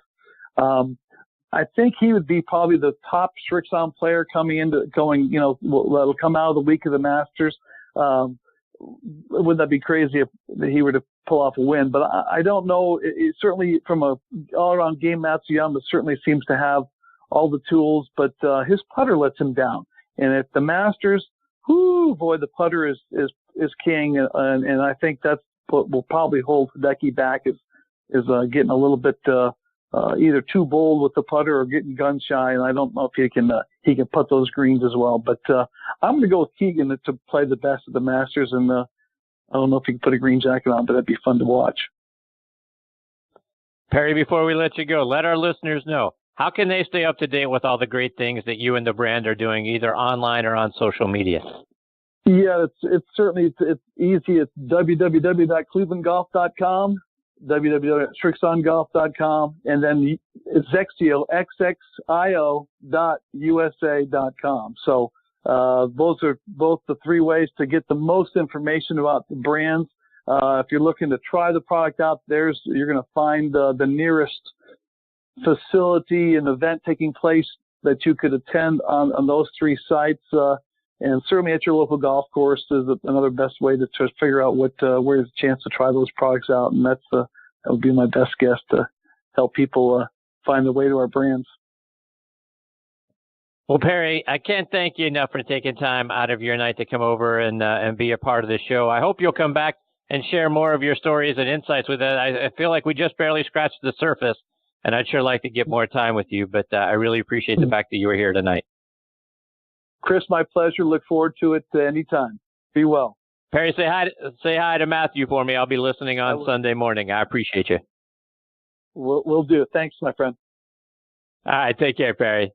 I think he would be probably the top Srixon player that'll come out of the week of the Masters. Wouldn't that be crazy if he were to pull off a win? But I don't know. It certainly, from a all-around game, Matsuyama certainly seems to have all the tools, but his putter lets him down. And at the Masters, the putter is king, and I think that's what will probably hold Hideki back is getting a little bit either too bold with the putter or getting gun shy. And I don't know if he can put those greens as well. But I'm going to go with Keegan to play the best of the Masters, and I don't know if he can put a green jacket on, but that'd be fun to watch. Perry, before we let you go, let our listeners know, how can they stay up to date with all the great things that you and the brand are doing, either online or on social media? Yeah, it's certainly it's easy. It's www.clevelandgolf.com, www.srixongolf.com, and then it's XXIO, XXIO.USA.com. So those are both the 3 ways to get the most information about the brands. If you're looking to try the product out, you're going to find the nearest facility and event taking place that you could attend on those 3 sites. And certainly at your local golf course is another best way to figure out where there's a chance to try those products out. And that would be my best guess to help people find their way to our brands. Well, Perry, I can't thank you enough for taking time out of your night to come over and be a part of the show. I hope you'll come back and share more of your stories and insights with it. I feel like we just barely scratched the surface, and I'd sure like to get more time with you, but I really appreciate the fact that you were here tonight. Chris, my pleasure. Look forward to it anytime. Be well. Perry, say hi to Matthew for me. I'll be listening on Sunday morning. I appreciate you. We'll do. Thanks, my friend. All right, take care, Perry.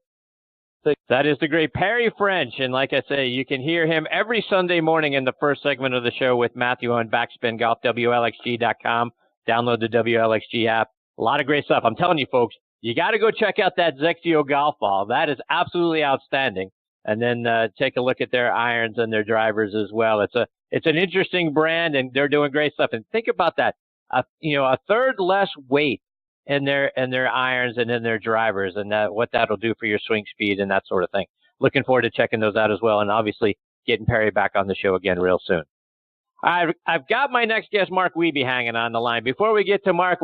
That is the great Perry French, and like I say, you can hear him every Sunday morning in the first segment of the show with Matthew on Backspin Golf, WLXG.com. Download the WLXG app. A lot of great stuff. I'm telling you, folks, you got to go check out that XXIO golf ball. That is absolutely outstanding. And then take a look at their irons and their drivers as well. It's an interesting brand, and they're doing great stuff. And think about that, a third less weight in their irons and in their drivers, and what that'll do for your swing speed and that sort of thing. Looking forward to checking those out as well, and obviously getting Perry back on the show again real soon. I've got my next guest, Mark Wiebe, hanging on the line. Before we get to Mark,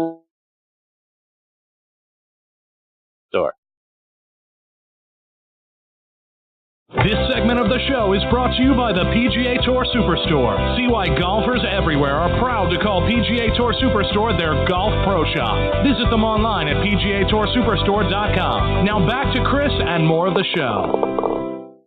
This segment of the show is brought to you by the PGA Tour Superstore. See why golfers everywhere are proud to call PGA Tour Superstore their golf pro shop. Visit them online at PGATourSuperstore.com. Now back to Chris and more of the show.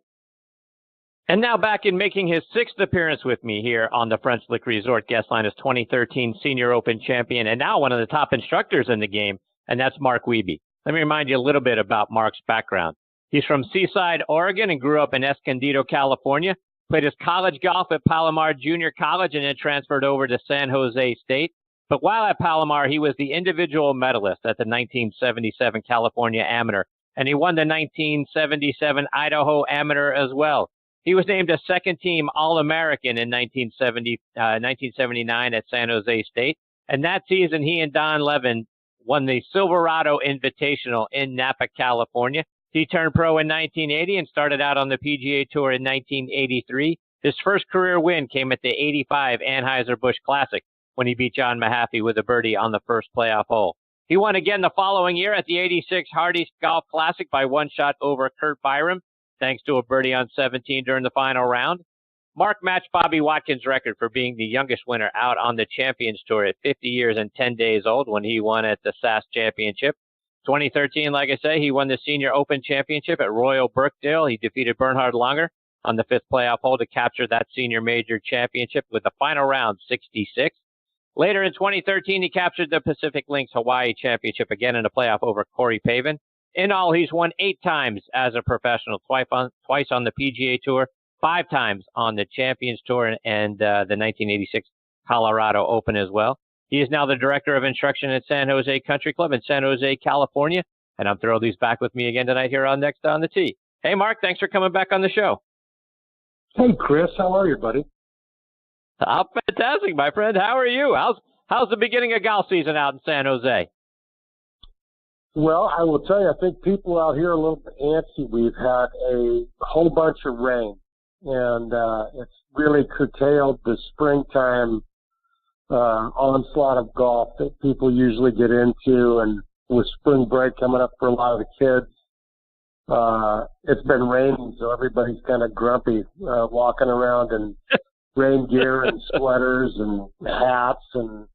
And now back in making his sixth appearance with me here on the French Lick Resort guest line is 2013 Senior Open champion and now one of the top instructors in the game, and that's Mark Wiebe. Let me remind you a little bit about Mark's background. He's from Seaside, Oregon, and grew up in Escondido, California. Played his college golf at Palomar Junior College and then transferred over to San Jose State. But while at Palomar, he was the individual medalist at the 1977 California Amateur, and he won the 1977 Idaho Amateur as well. He was named a second-team All-American in 1979 at San Jose State, and that season he and Don Levin won the Silverado Invitational in Napa, California. He turned pro in 1980 and started out on the PGA Tour in 1983. His first career win came at the 85 Anheuser-Busch Classic when he beat John Mahaffey with a birdie on the first playoff hole. He won again the following year at the 86 Hardee's Golf Classic by one shot over Kurt Byram, thanks to a birdie on 17 during the final round. Mark matched Bobby Watkins' record for being the youngest winner out on the Champions Tour at 50 years and 10 days old when he won at the SAS Championship. 2013, like I say, he won the Senior Open Championship at Royal Birkdale. He defeated Bernhard Langer on the fifth playoff hole to capture that Senior Major Championship with the final round 66. Later in 2013, he captured the Pacific Links Hawaii Championship again in a playoff over Corey Pavin. In all, he's won 8 times as a professional, twice on the PGA Tour, 5 times on the Champions Tour and the 1986 Colorado Open as well. He is now the Director of Instruction at San Jose Country Club in San Jose, California. And I'm thrilled he's back with me again tonight here on Next on the Tee. Hey, Mark, thanks for coming back on the show. Hey, Chris, how are you, buddy? I'm fantastic, my friend. How are you? How's the beginning of golf season out in San Jose? Well, I will tell you, I think people out here are a little bit antsy. We've had a whole bunch of rain, and it's really curtailed the springtime onslaught of golf that people usually get into, and with spring break coming up for a lot of the kids, it's been raining, so everybody's kind of grumpy, walking around in rain gear and sweaters and hats, and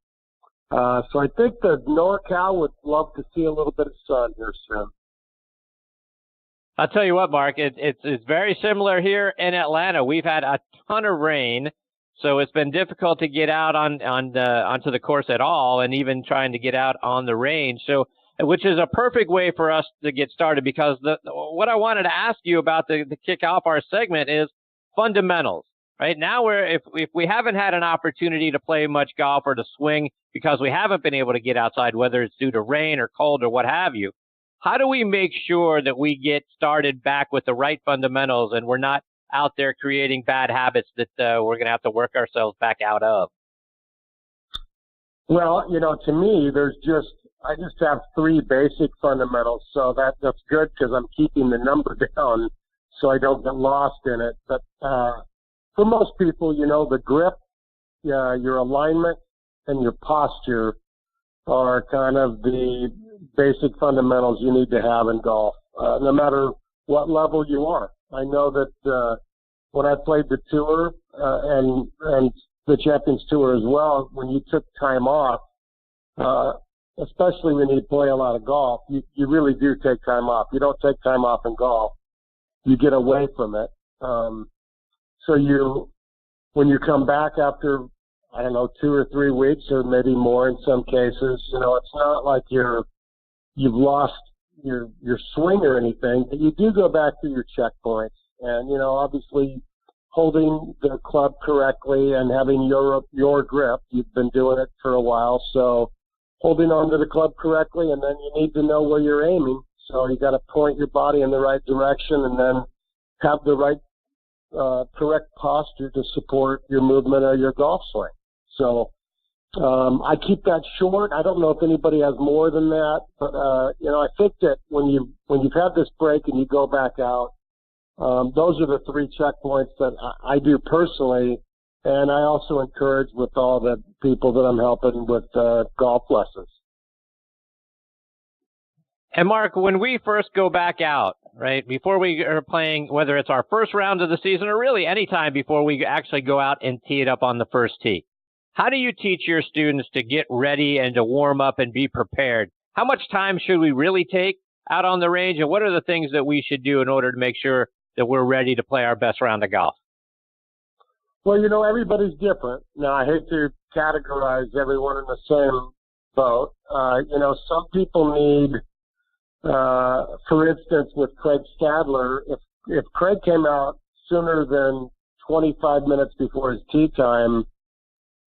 so I think the NorCal would love to see a little bit of sun here soon. I'll tell you what, Mark, it's very similar here in Atlanta. We've had a ton of rain. So it's been difficult to get out onto the course at all, and even trying to get out on the range. So, which is a perfect way for us to get started, because what I wanted to ask you about to kick off our segment is fundamentals. Right now, if we haven't had an opportunity to play much golf or to swing because we haven't been able to get outside, whether it's due to rain or cold or what have you, how do we make sure that we get started back with the right fundamentals and we're not out there creating bad habits that we're going to have to work ourselves back out of? Well, to me, I just have 3 basic fundamentals, so that's good because I'm keeping the number down so I don't get lost in it. But for most people, the grip, your alignment, and your posture are kind of the basic fundamentals you need to have in golf. No matter what level you are. I know that when I played the tour and the Champions Tour as well, when you took time off, especially when you play a lot of golf, you really do take time off. You don't take time off in golf. You get away from it. So when you come back after, I don't know, 2 or 3 weeks or maybe more in some cases, it's not like you've lost your swing or anything, but you do go back to your checkpoints. And, obviously holding the club correctly and having your grip, you've been doing it for a while. So holding on to the club correctly, and then you need to know where you're aiming. So you got to point your body in the right direction and then have the right correct posture to support your movement or your golf swing. So I keep that short. I don't know if anybody has more than that, but I think that when you've had this break and you go back out, those are the 3 checkpoints that I do personally, and I also encourage with all the people that I'm helping with golf lessons. And Mark, when we first go back out, right, before we are playing, whether it's our first round of the season or really any time before we actually go out and tee it up on the first tee, how do you teach your students to get ready and to warm up and be prepared? How much time should we really take out on the range, and what are the things that we should do in order to make sure that we're ready to play our best round of golf? Well, everybody's different. Now, I hate to categorize everyone in the same boat. Some people need, for instance, with Craig Stadler, if Craig came out sooner than 25 minutes before his tee time,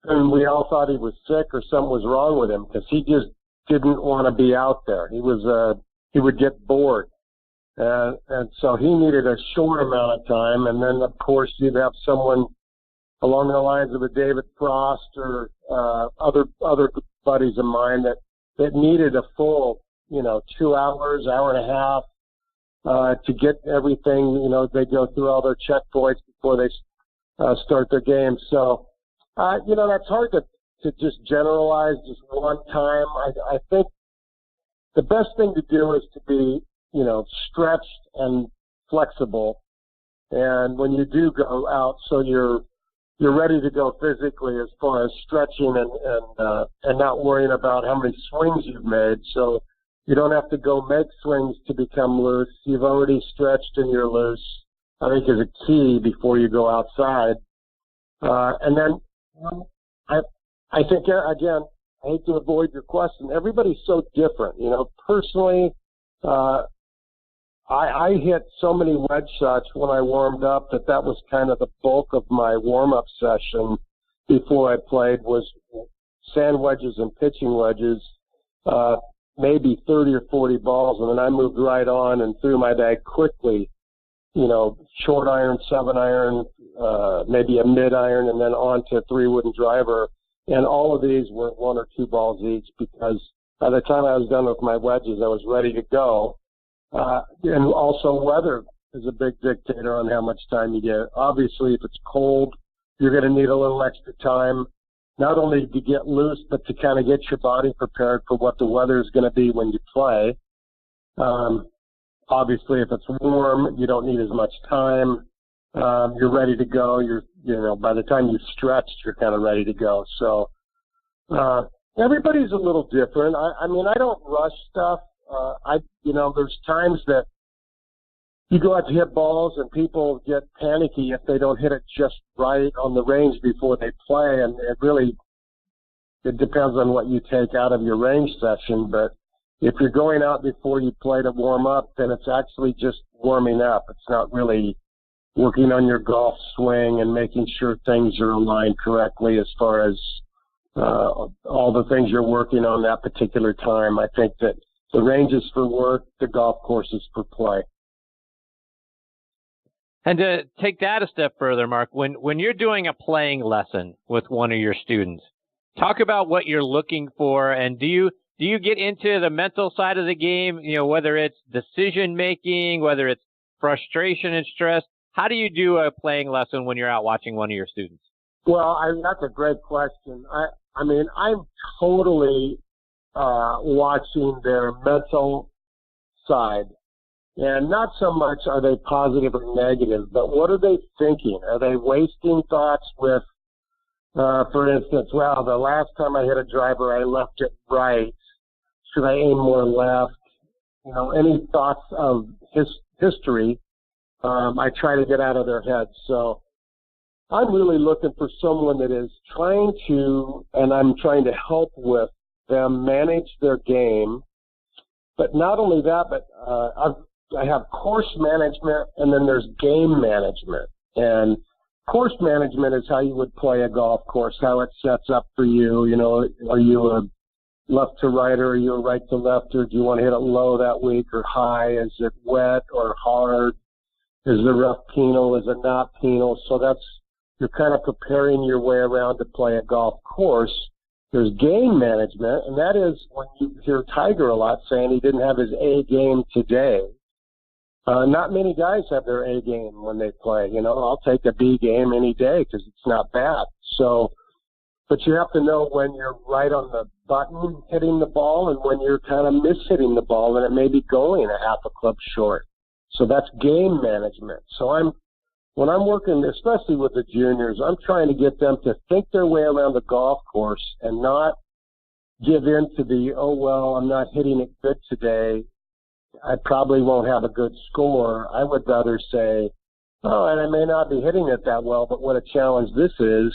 and we all thought he was sick or something was wrong with him because he just didn't want to be out there. He would get bored. And so he needed a short amount of time. And then, of course, you'd have someone along the lines of a David Frost or other buddies of mine that needed a full, 2 hours, hour and a half to get everything. They go through all their checkpoints before they start their game. So, that's hard to just generalize just one time. I think the best thing to do is to be, stretched and flexible. And when you do go out, so you're ready to go physically as far as stretching and not worrying about how many swings you've made. So you don't have to go make swings to become loose. You've already stretched and you're loose, I think is a key before you go outside. And then I think, again, I hate to avoid your question. Everybody's so different. Personally, I hit so many wedge shots when I warmed up that was kind of the bulk of my warm-up session before I played was sand wedges and pitching wedges, maybe 30 or 40 balls, and then I moved right on and threw my bag quickly, short iron, 7-iron, maybe a mid-iron, and then on to 3-wood and driver. And all of these were 1 or 2 balls each because by the time I was done with my wedges, I was ready to go. And also weather is a big dictator on how much time you get. Obviously, if it's cold, you're going to need a little extra time, not only to get loose, but to kind of get your body prepared for what the weather is going to be when you play. Obviously, if it's warm, you don't need as much time. You're ready to go. By the time you've stretched, you're kind of ready to go. So, everybody's a little different. I mean, I don't rush stuff. There's times that you go out to hit balls and people get panicky if they don't hit it just right on the range before they play. And it depends on what you take out of your range session. But if you're going out before you play to warm up, then it's actually just warming up. It's not really working on your golf swing and making sure things are aligned correctly as far as all the things you're working on that particular time. I think that the range is for work, the golf course is for play. And to take that a step further, Mark, when you're doing a playing lesson with one of your students, talk about what you're looking for, and do you get into the mental side of the game, whether it's decision making, whether it's frustration and stress? How do you do a playing lesson when you're out watching one of your students? Well, that's a great question. I mean, I'm totally watching their mental side. And not so much are they positive or negative, but what are they thinking? Are they wasting thoughts with, for instance, well, the last time I hit a driver, I left it right. Should I aim more left? Any thoughts of history, I try to get out of their heads. So I'm really looking for someone that is trying to, and I'm trying to help with them manage their game. But not only that, but I have course management, and then there's game management. And course management is how you would play a golf course, how it sets up for you. Are you a left to right, or are you a right to left, or do you want to hit it low that week or high? Is it wet or hard? Is the rough penal? Is it not penal? So you're kind of preparing your way around to play a golf course. There's game management, and that is when you hear Tiger a lot saying he didn't have his A game today. Not many guys have their A game when they play. I'll take a B game any day because it's not bad. So, but you have to know when you're right on the button hitting the ball and when you're kind of mishitting the ball and it may be going a half a club short. So that's game management. So when I'm working, especially with the juniors, I'm trying to get them to think their way around the golf course and not give in to I'm not hitting it good today. I probably won't have a good score. I would rather say, and I may not be hitting it that well, but what a challenge this is.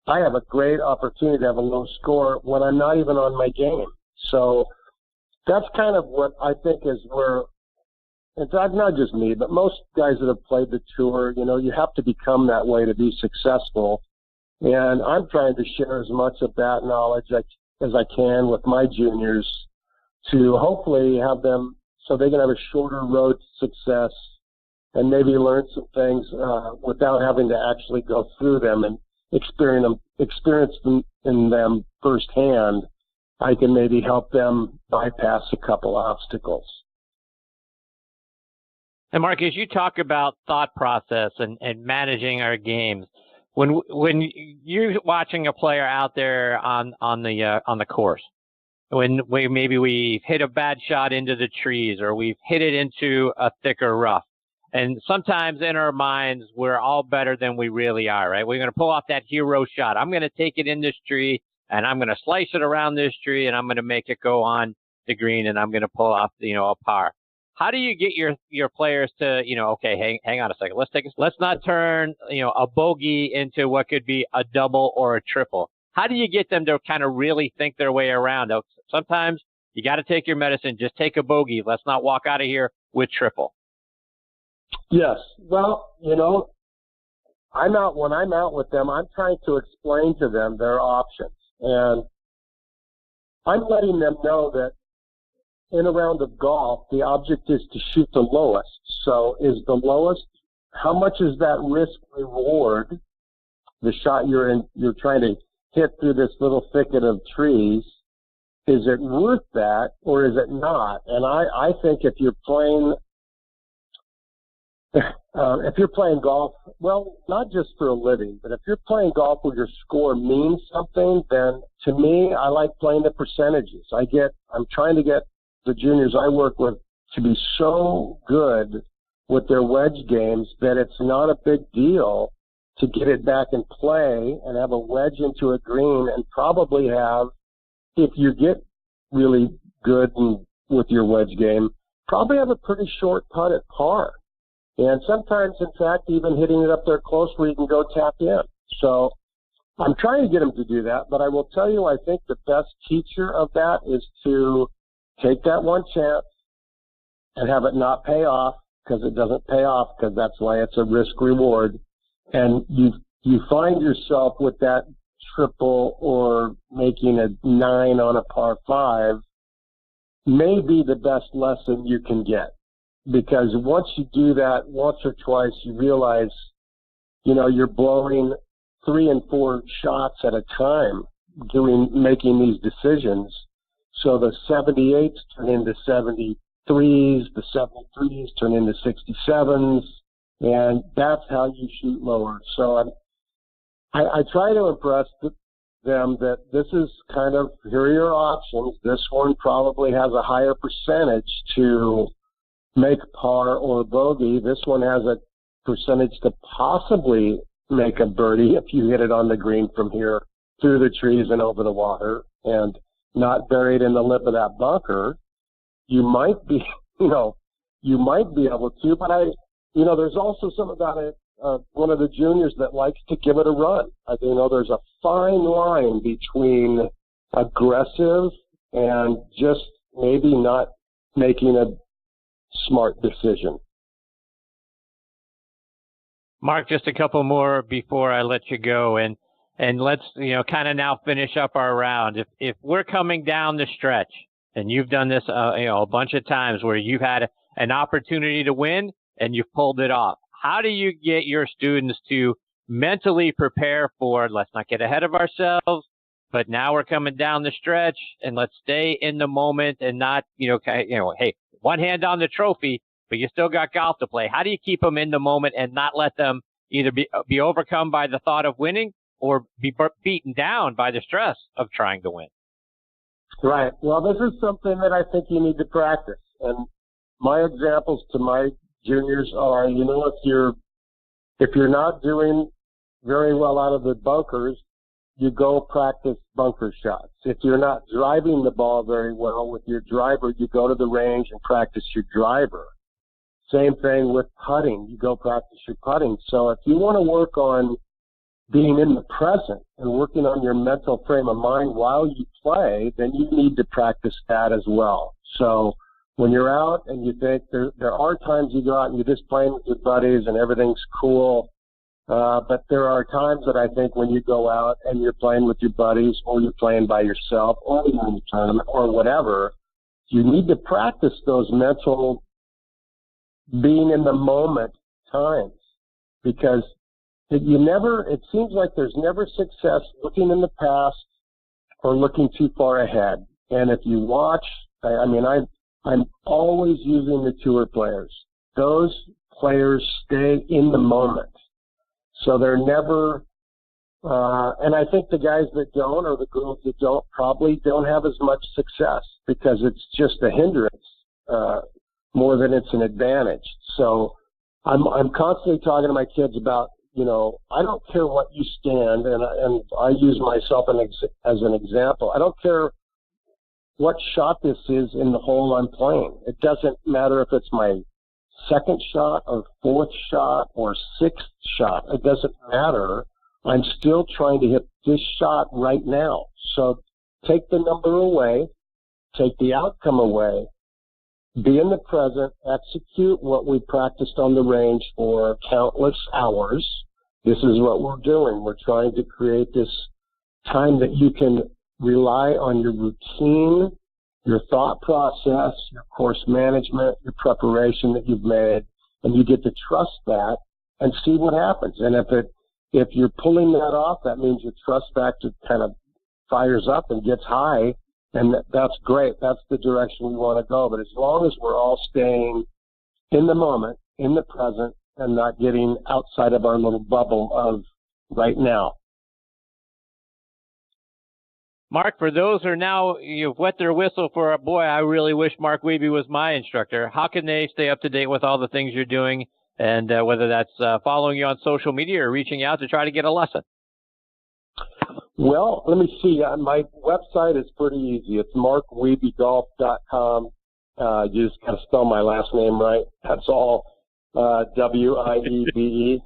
I have a great opportunity to have a low score when I'm not even on my game. So that's kind of what I think is where, in fact, not just me, but most guys that have played the tour, you have to become that way to be successful. And I'm trying to share as much of that knowledge as I can with my juniors to hopefully have them so they can have a shorter road to success and maybe learn some things without having to actually go through them and experience them in them firsthand. I can maybe help them bypass a couple obstacles. And Mark, as you talk about thought process and managing our games, when you're watching a player out there on the course, when we've hit a bad shot into the trees or we've hit it into a thicker rough, and sometimes in our minds we're all better than we really are, right? We're going to pull off that hero shot. I'm going to take it in this tree and I'm going to slice it around this tree and I'm going to make it go on the green and I'm going to pull off a par. How do you get your players to, okay, hang on a second. Let's not turn, a bogey into what could be a double or a triple. How do you get them to kind of really think their way around? Sometimes you got to take your medicine. Just take a bogey. Let's not walk out of here with triple. Yes. Well, when I'm out with them, I'm trying to explain to them their options. And I'm letting them know that in a round of golf, the object is to shoot the lowest. So is the lowest, how much is that risk reward? The shot you're trying to hit through this little thicket of trees, is it worth that or is it not? And I think if you're playing golf, well, not just for a living, but if you're playing golf where your score means something, then to me, I like playing the percentages. I'm trying to get the juniors I work with to be so good with their wedge games that it's not a big deal to get it back in play and have a wedge into a green and probably have, if you get really good with your wedge game, probably have a pretty short putt at par. And sometimes, in fact, even hitting it up there close where you can go tap in. So I'm trying to get them to do that, but I will tell you, I think the best teacher of that is to take that one chance and have it not pay off, because it doesn't pay off, because that's why it's a risk reward. And you find yourself with that triple or making a 9 on a par 5 may be the best lesson you can get. Because once you do that once or twice, you realize, you're blowing 3 and 4 shots at a time making these decisions. So the 78s turn into 73s, the 73s turn into 67s, and that's how you shoot lower. So I try to impress them that this is kind of, here are your options. This one probably has a higher percentage to make par or bogey. This one has a percentage to possibly make a birdie if you hit it on the green from here through the trees and over the water and not buried in the lip of that bunker. You might be, you might be able to, but there's also some about it. One of the juniors that likes to give it a run. There's a fine line between aggressive and just maybe not making a smart decision. Mark, just a couple more before I let you go, and let's kind of now finish up our round. If we're coming down the stretch, and you've done this a bunch of times where you've had an opportunity to win and you've pulled it off, how do you get your students to mentally prepare for, let's not get ahead of ourselves, but now we're coming down the stretch and let's stay in the moment and not, hey, one hand on the trophy, but you still got golf to play. How do you keep them in the moment and not let them either be overcome by the thought of winning or be beaten down by the stress of trying to win? Right. Well, this is something that I think you need to practice. And my examples to my juniors are, if you're not doing very well out of the bunkers, you go practice bunker shots. If you're not driving the ball very well with your driver, you go to the range and practice your driver. Same thing with putting. You go practice your putting. So if you want to work on being in the present and working on your mental frame of mind while you play, then you need to practice that as well. So when you're out and you think there are times you go out and you're just playing with your buddies and everything's cool, but there are times that I think when you go out and you're playing with your buddies or you're playing by yourself or you're in the tournament or whatever, you need to practice those mental being in the moment times, because it seems like there's never success looking in the past or looking too far ahead. And if you watch, I'm always using the tour players. Those players stay in the moment. So they're never, and I think the guys that don't or the girls that don't probably don't have as much success because it's just a hindrance more than it's an advantage. So I'm constantly talking to my kids about, I don't care what you stand, and I use myself as an example. I don't care what shot this is in the hole I'm playing. It doesn't matter if it's my second shot or fourth shot or sixth shot. It doesn't matter. I'm still trying to hit this shot right now. So take the number away, take the outcome away, be in the present, execute what we practiced on the range for countless hours. This is what we're doing. We're trying to create this time that you can rely on your routine, your thought process, your course management, your preparation that you've made, and you get to trust that and see what happens. And if you're pulling that off, that means your trust factor kind of fires up and gets high, and that's great. That's the direction we want to go. But as long as we're all staying in the moment, in the present, and not getting outside of our little bubble of right now. Mark, for those who are now, you've wet their whistle for, boy, I really wish Mark Wiebe was my instructor. How can they stay up to date with all the things you're doing, and whether that's following you on social media or reaching out to try to get a lesson? Well, let me see. My website is pretty easy. It's markwiebegolf.com. You just got to spell my last name right. That's all. Wiebe.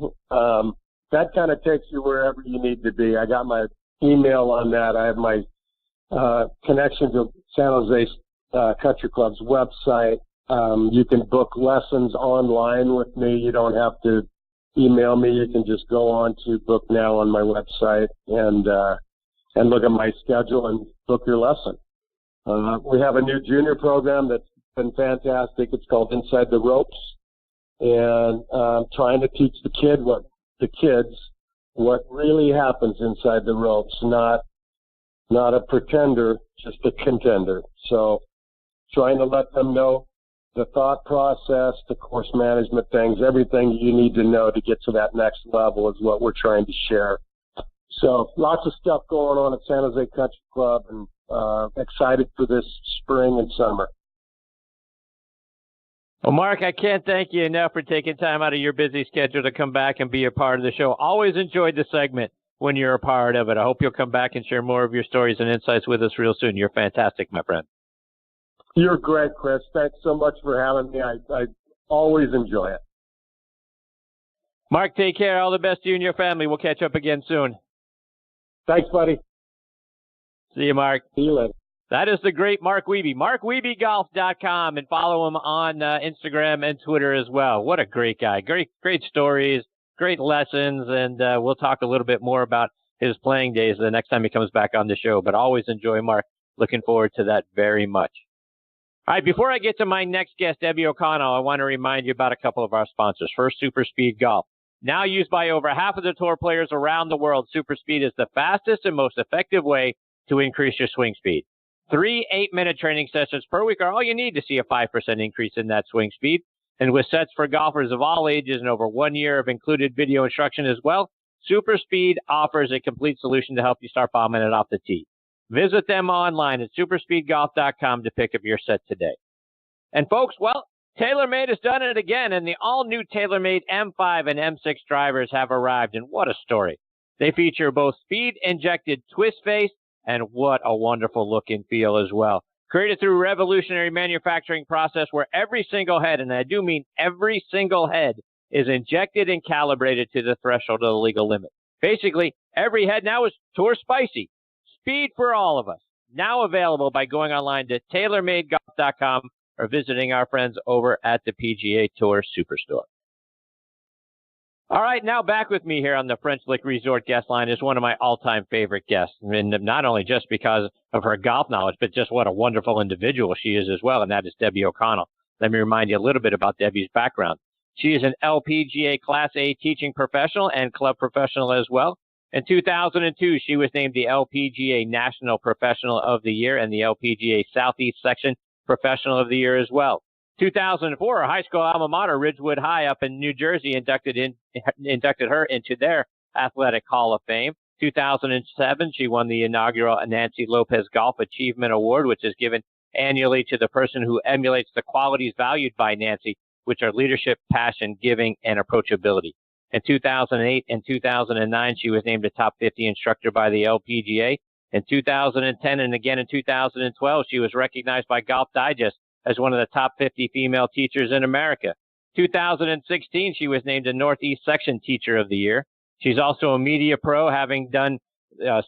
That kind of takes you wherever you need to be. I got my email on that. I have my connection to San Jose Country Club's website. You can book lessons online with me. You don't have to email me. You can just go on to Book Now on my website and look at my schedule and book your lesson. We have a new junior program that's been fantastic. It's called Inside the Ropes, and trying to teach the kids what really happens inside the ropes, not a pretender, just a contender. So trying to let them know the thought process, the course management things, everything you need to know to get to that next level is what we're trying to share. So lots of stuff going on at San Jose Country Club, and excited for this spring and summer. Well, Mark, I can't thank you enough for taking time out of your busy schedule to come back and be a part of the show. Always enjoyed the segment when you're a part of it. I hope you'll come back and share more of your stories and insights with us real soon. You're fantastic, my friend. You're great, Chris. Thanks so much for having me. I always enjoy it. Mark, take care. All the best to you and your family. We'll catch up again soon. Thanks, buddy. See you, Mark. See you later. That is the great Mark Wiebe. MarkWiebeGolf.com, and follow him on Instagram and Twitter as well. What a great guy. Great stories, great lessons, and we'll talk a little bit more about his playing days the next time he comes back on the show. But always enjoy Mark. Looking forward to that very much. All right, before I get to my next guest, Debbie O'Connell, I want to remind you about a couple of our sponsors. First, Super Speed Golf. Now used by over half of the tour players around the world, Super Speed is the fastest and most effective way to increase your swing speed. 3 8-minute training sessions per week are all you need to see a 5% increase in that swing speed. And with sets for golfers of all ages and over 1 year of included video instruction as well, Super Speed offers a complete solution to help you start bombing it off the tee. Visit them online at superspeedgolf.com to pick up your set today. And folks, well, TaylorMade has done it again, and the all-new TaylorMade M5 and M6 drivers have arrived, and what a story. They feature both speed-injected twist face, and what a wonderful look and feel as well. Created through a revolutionary manufacturing process where every single head, and I do mean every single head, is injected and calibrated to the threshold of the legal limit. Basically, every head now is Tour Spicy. Speed for all of us. Now available by going online to TaylorMadeGolf.com or visiting our friends over at the PGA Tour Superstore. All right, now back with me here on the French Lick Resort guest line is one of my all-time favorite guests. And not only just because of her golf knowledge, but just what a wonderful individual she is as well, and that is Debbie O'Connell. Let me remind you a little bit about Debbie's background. She is an LPGA Class A teaching professional and club professional as well. In 2002, she was named the LPGA National Professional of the Year and the LPGA Southeast Section Professional of the Year as well. 2004, her high school alma mater, Ridgewood High up in New Jersey, inducted her into their Athletic Hall of Fame. 2007, she won the inaugural Nancy Lopez Golf Achievement Award, which is given annually to the person who emulates the qualities valued by Nancy, which are leadership, passion, giving, and approachability. In 2008 and 2009, she was named a top 50 instructor by the LPGA. In 2010 and again in 2012, she was recognized by Golf Digest as one of the top 50 female teachers in America. 2016, she was named a Northeast Section Teacher of the Year. She's also a media pro, having done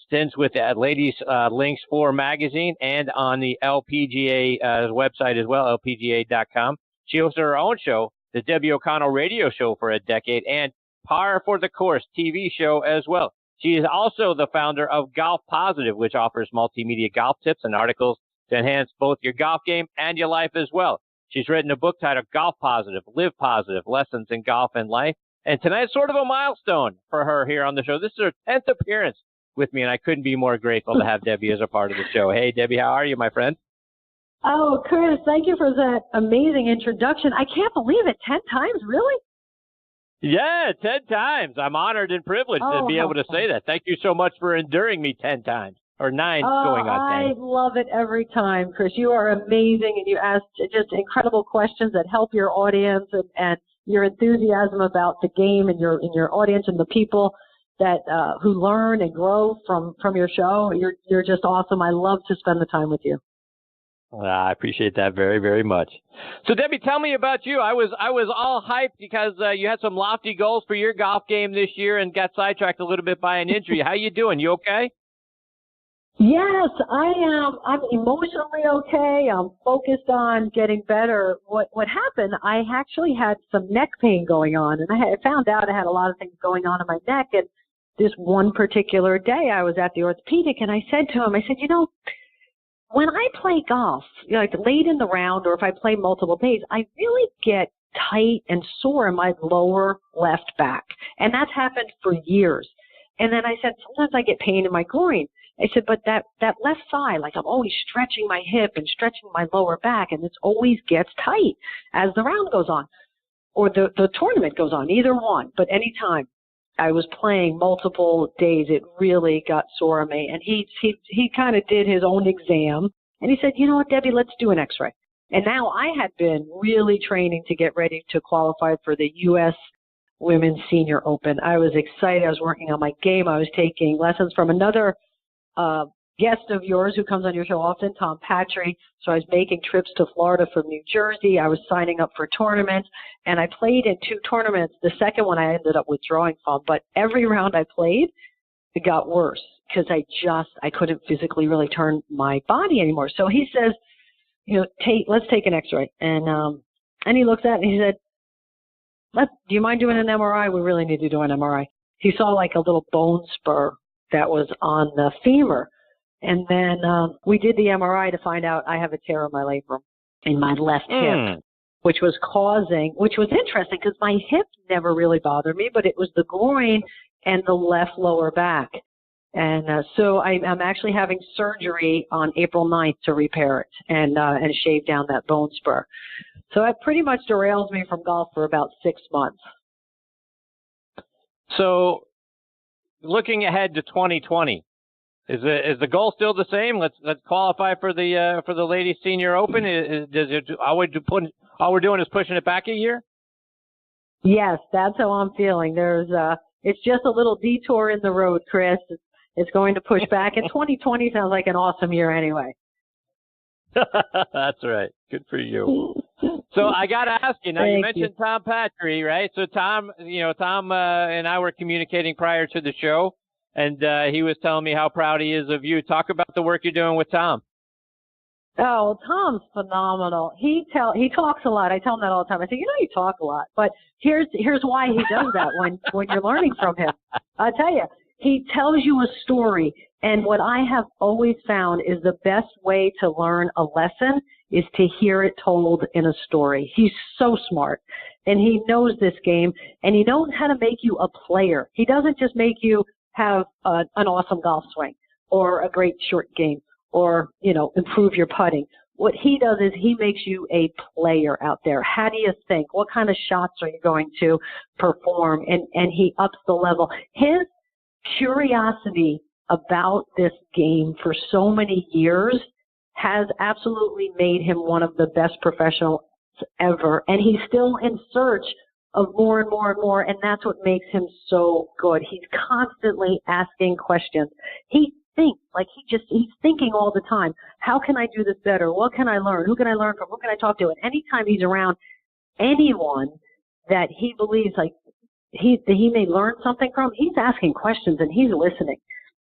stints with Ladies Links 4 magazine and on the LPGA website as well, lpga.com. She hosted her own show, the Debbie O'Connell Radio Show, for a decade, and Par for the Course TV show as well. She is also the founder of Golf Positive, which offers multimedia golf tips and articles to enhance both your golf game and your life as well. She's written a book titled Golf Positive, Live Positive, Lessons in Golf and Life. And tonight's sort of a milestone for her here on the show. This is her 10th appearance with me, and I couldn't be more grateful to have Debbie as a part of the show. Hey, Debbie, how are you, my friend? Oh, Chris, thank you for that amazing introduction. I can't believe it. 10 times, really? Yeah, 10 times. I'm honored and privileged to be able to say that. Thank you so much for enduring me 10 times. Or 9 going on 10. I love it every time, Chris. You are amazing, and you ask just incredible questions that help your audience, and your enthusiasm about the game and your audience and the people that who learn and grow from your show. You're just awesome. I love to spend the time with you. I appreciate that very, very much. So, Debbie, tell me about you. I was all hyped because you had some lofty goals for your golf game this year and got sidetracked a little bit by an injury. How you doing? You okay? Yes, I am. I'm emotionally okay. I'm focused on getting better. What happened, I actually had some neck pain going on, and I found out I had a lot of things going on in my neck. And this one particular day, I was at the orthopedic, and I said to him, when I play golf, like late in the round, or if I play multiple days, I really get tight and sore in my lower left back. And that's happened for years. And then I said, sometimes I get pain in my groin. I said, but that left side, like I'm always stretching my hip and stretching my lower back, and it always gets tight as the round goes on, or the tournament goes on, either one. But anytime I was playing multiple days, it really got sore on me. And he kind of did his own exam, and he said, you know what, Debbie, let's do an X-ray. And now I had been really training to get ready to qualify for the U.S. Women's Senior Open. I was excited. I was working on my game. I was taking lessons from another guest of yours who comes on your show often, Tom Patry. So I was making trips to Florida from New Jersey. I was signing up for tournaments, and I played in 2 tournaments. The second one I ended up withdrawing from, but every round I played, it got worse because I couldn't physically really turn my body anymore. So he says, let's take an X-ray. And he looks at it and he said, do you mind doing an MRI? We really need to do an MRI. He saw like a little bone spur that was on the femur. And then we did the MRI to find out I have a tear in my labrum in my left hip, which was interesting because my hip never really bothered me, but it was the groin and the left lower back. And so I'm actually having surgery on April 9th to repair it and shave down that bone spur. So that pretty much derails me from golf for about 6 months. So looking ahead to 2020, is the goal still the same? Let's qualify for the Ladies Senior Open. All we're doing is pushing it back a year? Yes, that's how I'm feeling. It's just a little detour in the road, Chris. It's going to push back, and 2020 sounds like an awesome year anyway. That's right. Good for you. So I got to ask you, now you mentioned Tom Patry, right? So Tom and I were communicating prior to the show, and he was telling me how proud he is of you. Talk about the work you're doing with Tom. Oh, Tom's phenomenal. He talks a lot. I tell him that all the time. I say, you talk a lot, but here's why he does that when you're learning from him. I'll tell you, he tells you a story, and what I have always found is the best way to learn a lesson is to hear it told in a story. He's so smart, and he knows this game, and he knows how to make you a player. He doesn't just make you have an awesome golf swing or a great short game or, improve your putting. What he does is he makes you a player out there. How do you think? What kind of shots are you going to perform? And he ups the level. His curiosity about this game for so many years has absolutely made him one of the best professionals ever. And he's still in search of more and more and more, and that's what makes him so good. He's constantly asking questions. He thinks, he's thinking all the time. How can I do this better? What can I learn? Who can I learn from? Who can I talk to? And anytime he's around anyone that he believes he may learn something from, he's asking questions and he's listening.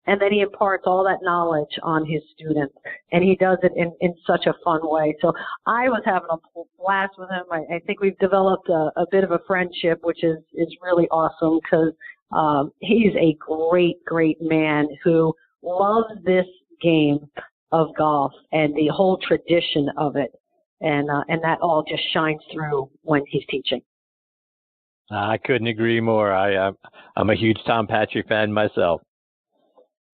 And then he imparts all that knowledge on his students, and he does it in such a fun way. So I was having a blast with him. I think we've developed a bit of a friendship, which is really awesome because he's a great, great man who loves this game of golf and the whole tradition of it. And that all just shines through when he's teaching. I couldn't agree more. I'm a huge Tom Patry fan myself.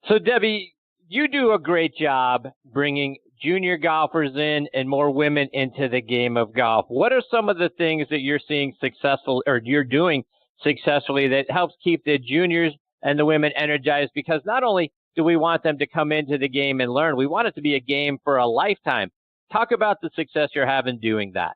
So, Debbie, you do a great job bringing junior golfers in and more women into the game of golf. What are some of the things that you're seeing successful, or you're doing successfully, that helps keep the juniors and the women energized? Because not only do we want them to come into the game and learn, we want it to be a game for a lifetime. Talk about the success you're having doing that.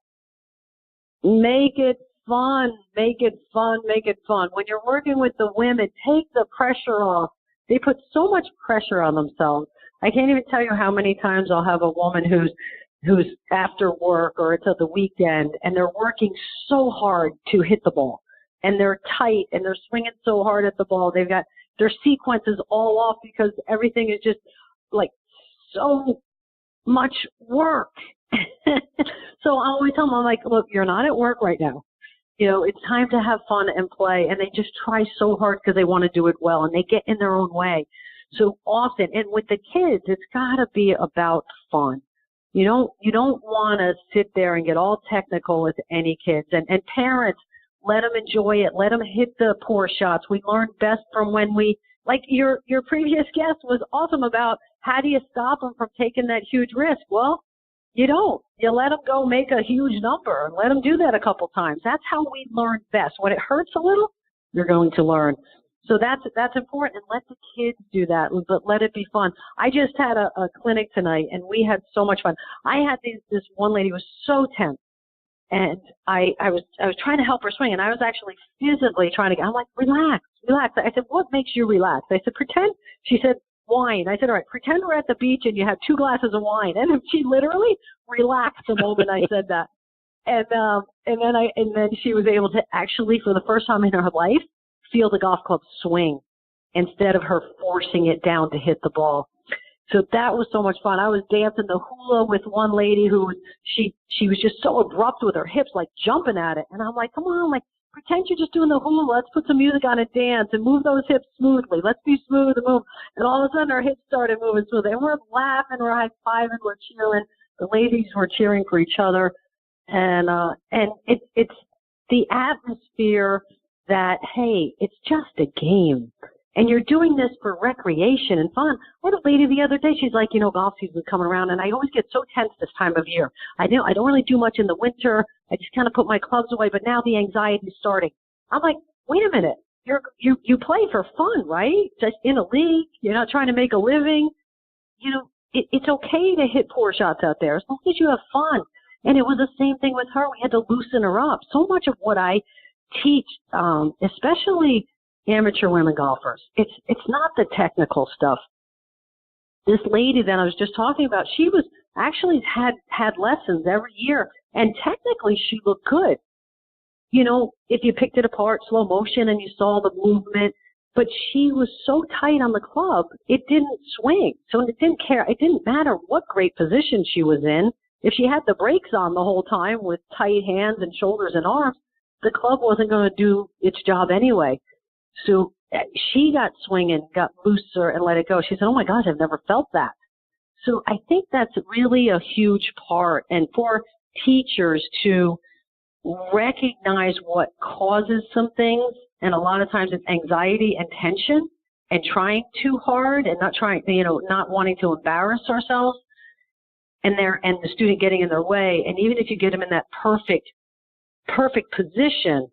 Make it fun. Make it fun. Make it fun. When you're working with the women, take the pressure off. They put so much pressure on themselves. I can't even tell you how many times I'll have a woman who's after work or it's at the weekend, and they're working so hard to hit the ball, and they're tight and they're swinging so hard at the ball. They've got their sequences all off because everything is just like so much work. So I always tell them, I'm like, look, you're not at work right now. It's time to have fun and play, and they just try so hard because they want to do it well, and they get in their own way so often. And with the kids, it's got to be about fun. You don't want to sit there and get all technical with any kids. And parents, let them enjoy it. Let them hit the poor shots. We learn best from when like your previous guest was awesome about how do you stop them from taking that huge risk? Well, you don't. You let them go make a huge number and let them do that a couple times. That's how we learn best. When it hurts a little, you're going to learn. So that's important, and let the kids do that, but let it be fun. I just had a clinic tonight, and we had so much fun. I had this one lady who was so tense, and I was trying to help her swing, and I was actually physically trying to I'm like, relax. I said, what makes you relax? I said, pretend. She said, wine. I said, all right, pretend we're at the beach and you have 2 glasses of wine. And she literally relaxed the moment I said that. And then she was able to actually, for the first time in her life, feel the golf club swing instead of her forcing it down to hit the ball. So that was so much fun. I was dancing the hula with one lady who she was just so abrupt with her hips, like jumping at it. And I'm like, come on, like pretend you're just doing the hula. Let's put some music on and dance and move those hips smoothly. Let's be smooth and move. And all of a sudden her hips started moving smoothly. And we're laughing, we're high-fiving, we're cheering. The ladies were cheering for each other. And it's the atmosphere that, hey, it's just a game. And you're doing this for recreation and fun. I had a lady the other day, she's like, golf season's coming around, and I always get so tense this time of year. I don't really do much in the winter. I just kind of put my clubs away, but now the anxiety's starting. I'm like, wait a minute. You play for fun, right? Just in a league. You're not trying to make a living. It's okay to hit poor shots out there as long as you have fun. And it was the same thing with her. We had to loosen her up. So much of what I teach, especially amateur women golfers, it's not the technical stuff. This lady that I was just talking about, she was actually had lessons every year, and technically she looked good. If you picked it apart, slow motion, and you saw the movement, but she was so tight on the club, it didn't swing. So it didn't care. It didn't matter what great position she was in. If she had the brakes on the whole time with tight hands and shoulders and arms, the club wasn't going to do its job anyway. So she got swinging, got looser, and let it go. She said, oh, my gosh, I've never felt that. So I think that's really a huge part. And for teachers to recognize what causes some things, and a lot of times it's anxiety and tension and trying too hard and not wanting to embarrass ourselves, and the student getting in their way. And even if you get them in that perfect position,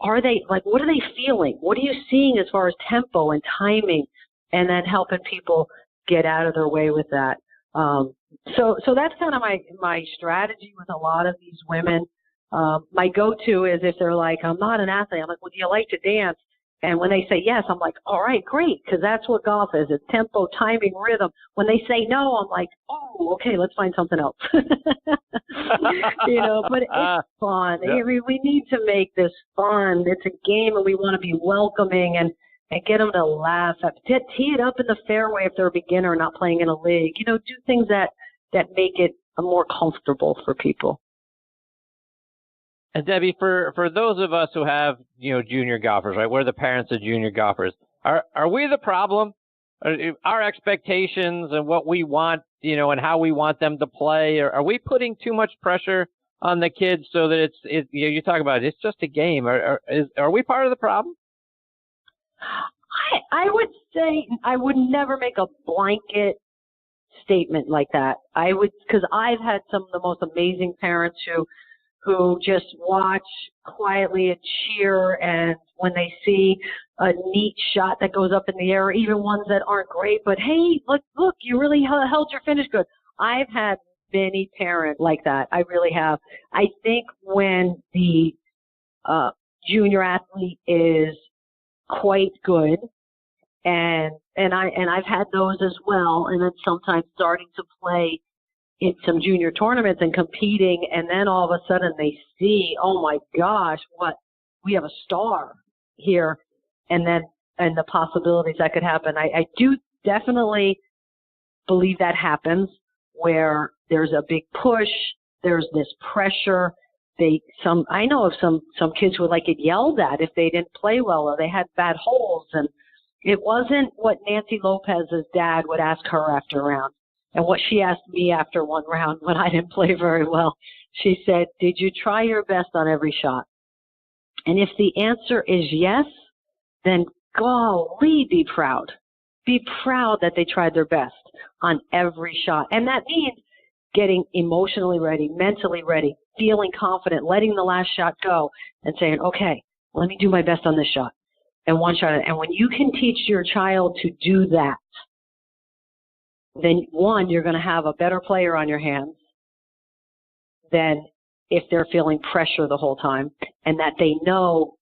are they what are they feeling? What are you seeing as far as tempo and timing, and then helping people get out of their way with that? So that's kind of my strategy with a lot of these women. My go-to is if they're like, I'm not an athlete. I'm like, well, do you like to dance? And when they say yes, I'm like, all right, great, because that's what golf is. It's tempo, timing, rhythm. When they say no, I'm like, oh, okay, let's find something else. But it's fun. We need to make this fun. It's a game, and we want to be welcoming and get them to laugh. Tee it up in the fairway if they're a beginner not playing in a league. Do things that make it more comfortable for people. And Debbie, for those of us who have, junior golfers, right? We're the parents of junior golfers. Are we the problem? Our expectations and what we want, and how we want them to play, are we putting too much pressure on the kids so that you talk about it's just a game? Are we part of the problem? I would say I would never make a blanket statement like that. Because I've had some of the most amazing parents who just watch quietly and cheer, and when they see a neat shot that goes up in the air, even ones that aren't great, but hey, look, you really held your finish good. I've had many parents like that. I really have. I think when the junior athlete is quite good, and I've had those as well, and then sometimes starting to play in some junior tournaments and competing, and then all of a sudden they see, oh my gosh, we have a star here, and the possibilities that could happen. I do definitely believe that happens, where there's a big push, there's this pressure. I know of some kids who would get yelled at if they didn't play well or they had bad holes, and it wasn't what Nancy Lopez's dad would ask her after a round. And what she asked me after one round when I didn't play very well, she said, did you try your best on every shot? And if the answer is yes, then golly, be proud. Be proud that they tried their best on every shot. And that means getting emotionally ready, mentally ready, feeling confident, letting the last shot go, and saying, okay, let me do my best on this shot. and one shot. And when you can teach your child to do that, then one, you're going to have a better player on your hands than if they're feeling pressure the whole time, and that they know,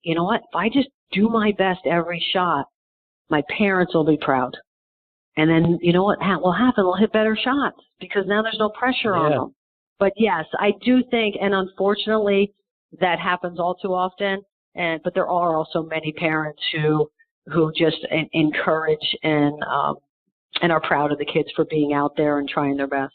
you know what, if I just do my best every shot, my parents will be proud. And then, you know what will happen? They'll hit better shots because now there's no pressure on them. But yes, I do think, and unfortunately, that happens all too often. But there are also many parents who just encourage and are proud of the kids for being out there and trying their best.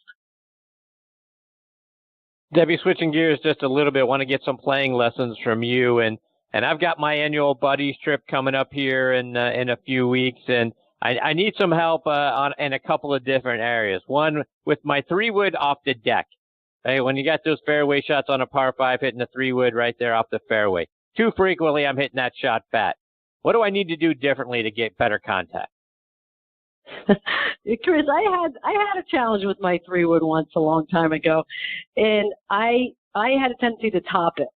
Debbie, switching gears just a little bit, want to get some playing lessons from you, and I've got my annual buddies trip coming up here in a few weeks, and I need some help in a couple of different areas. One, with my 3-wood off the deck. Hey, when you got those fairway shots on a par 5, hitting the 3-wood right there off the fairway. Too frequently, I'm hitting that shot fat. What do I need to do differently to get better contact? Chris, I had a challenge with my 3-wood once a long time ago, and I had a tendency to top it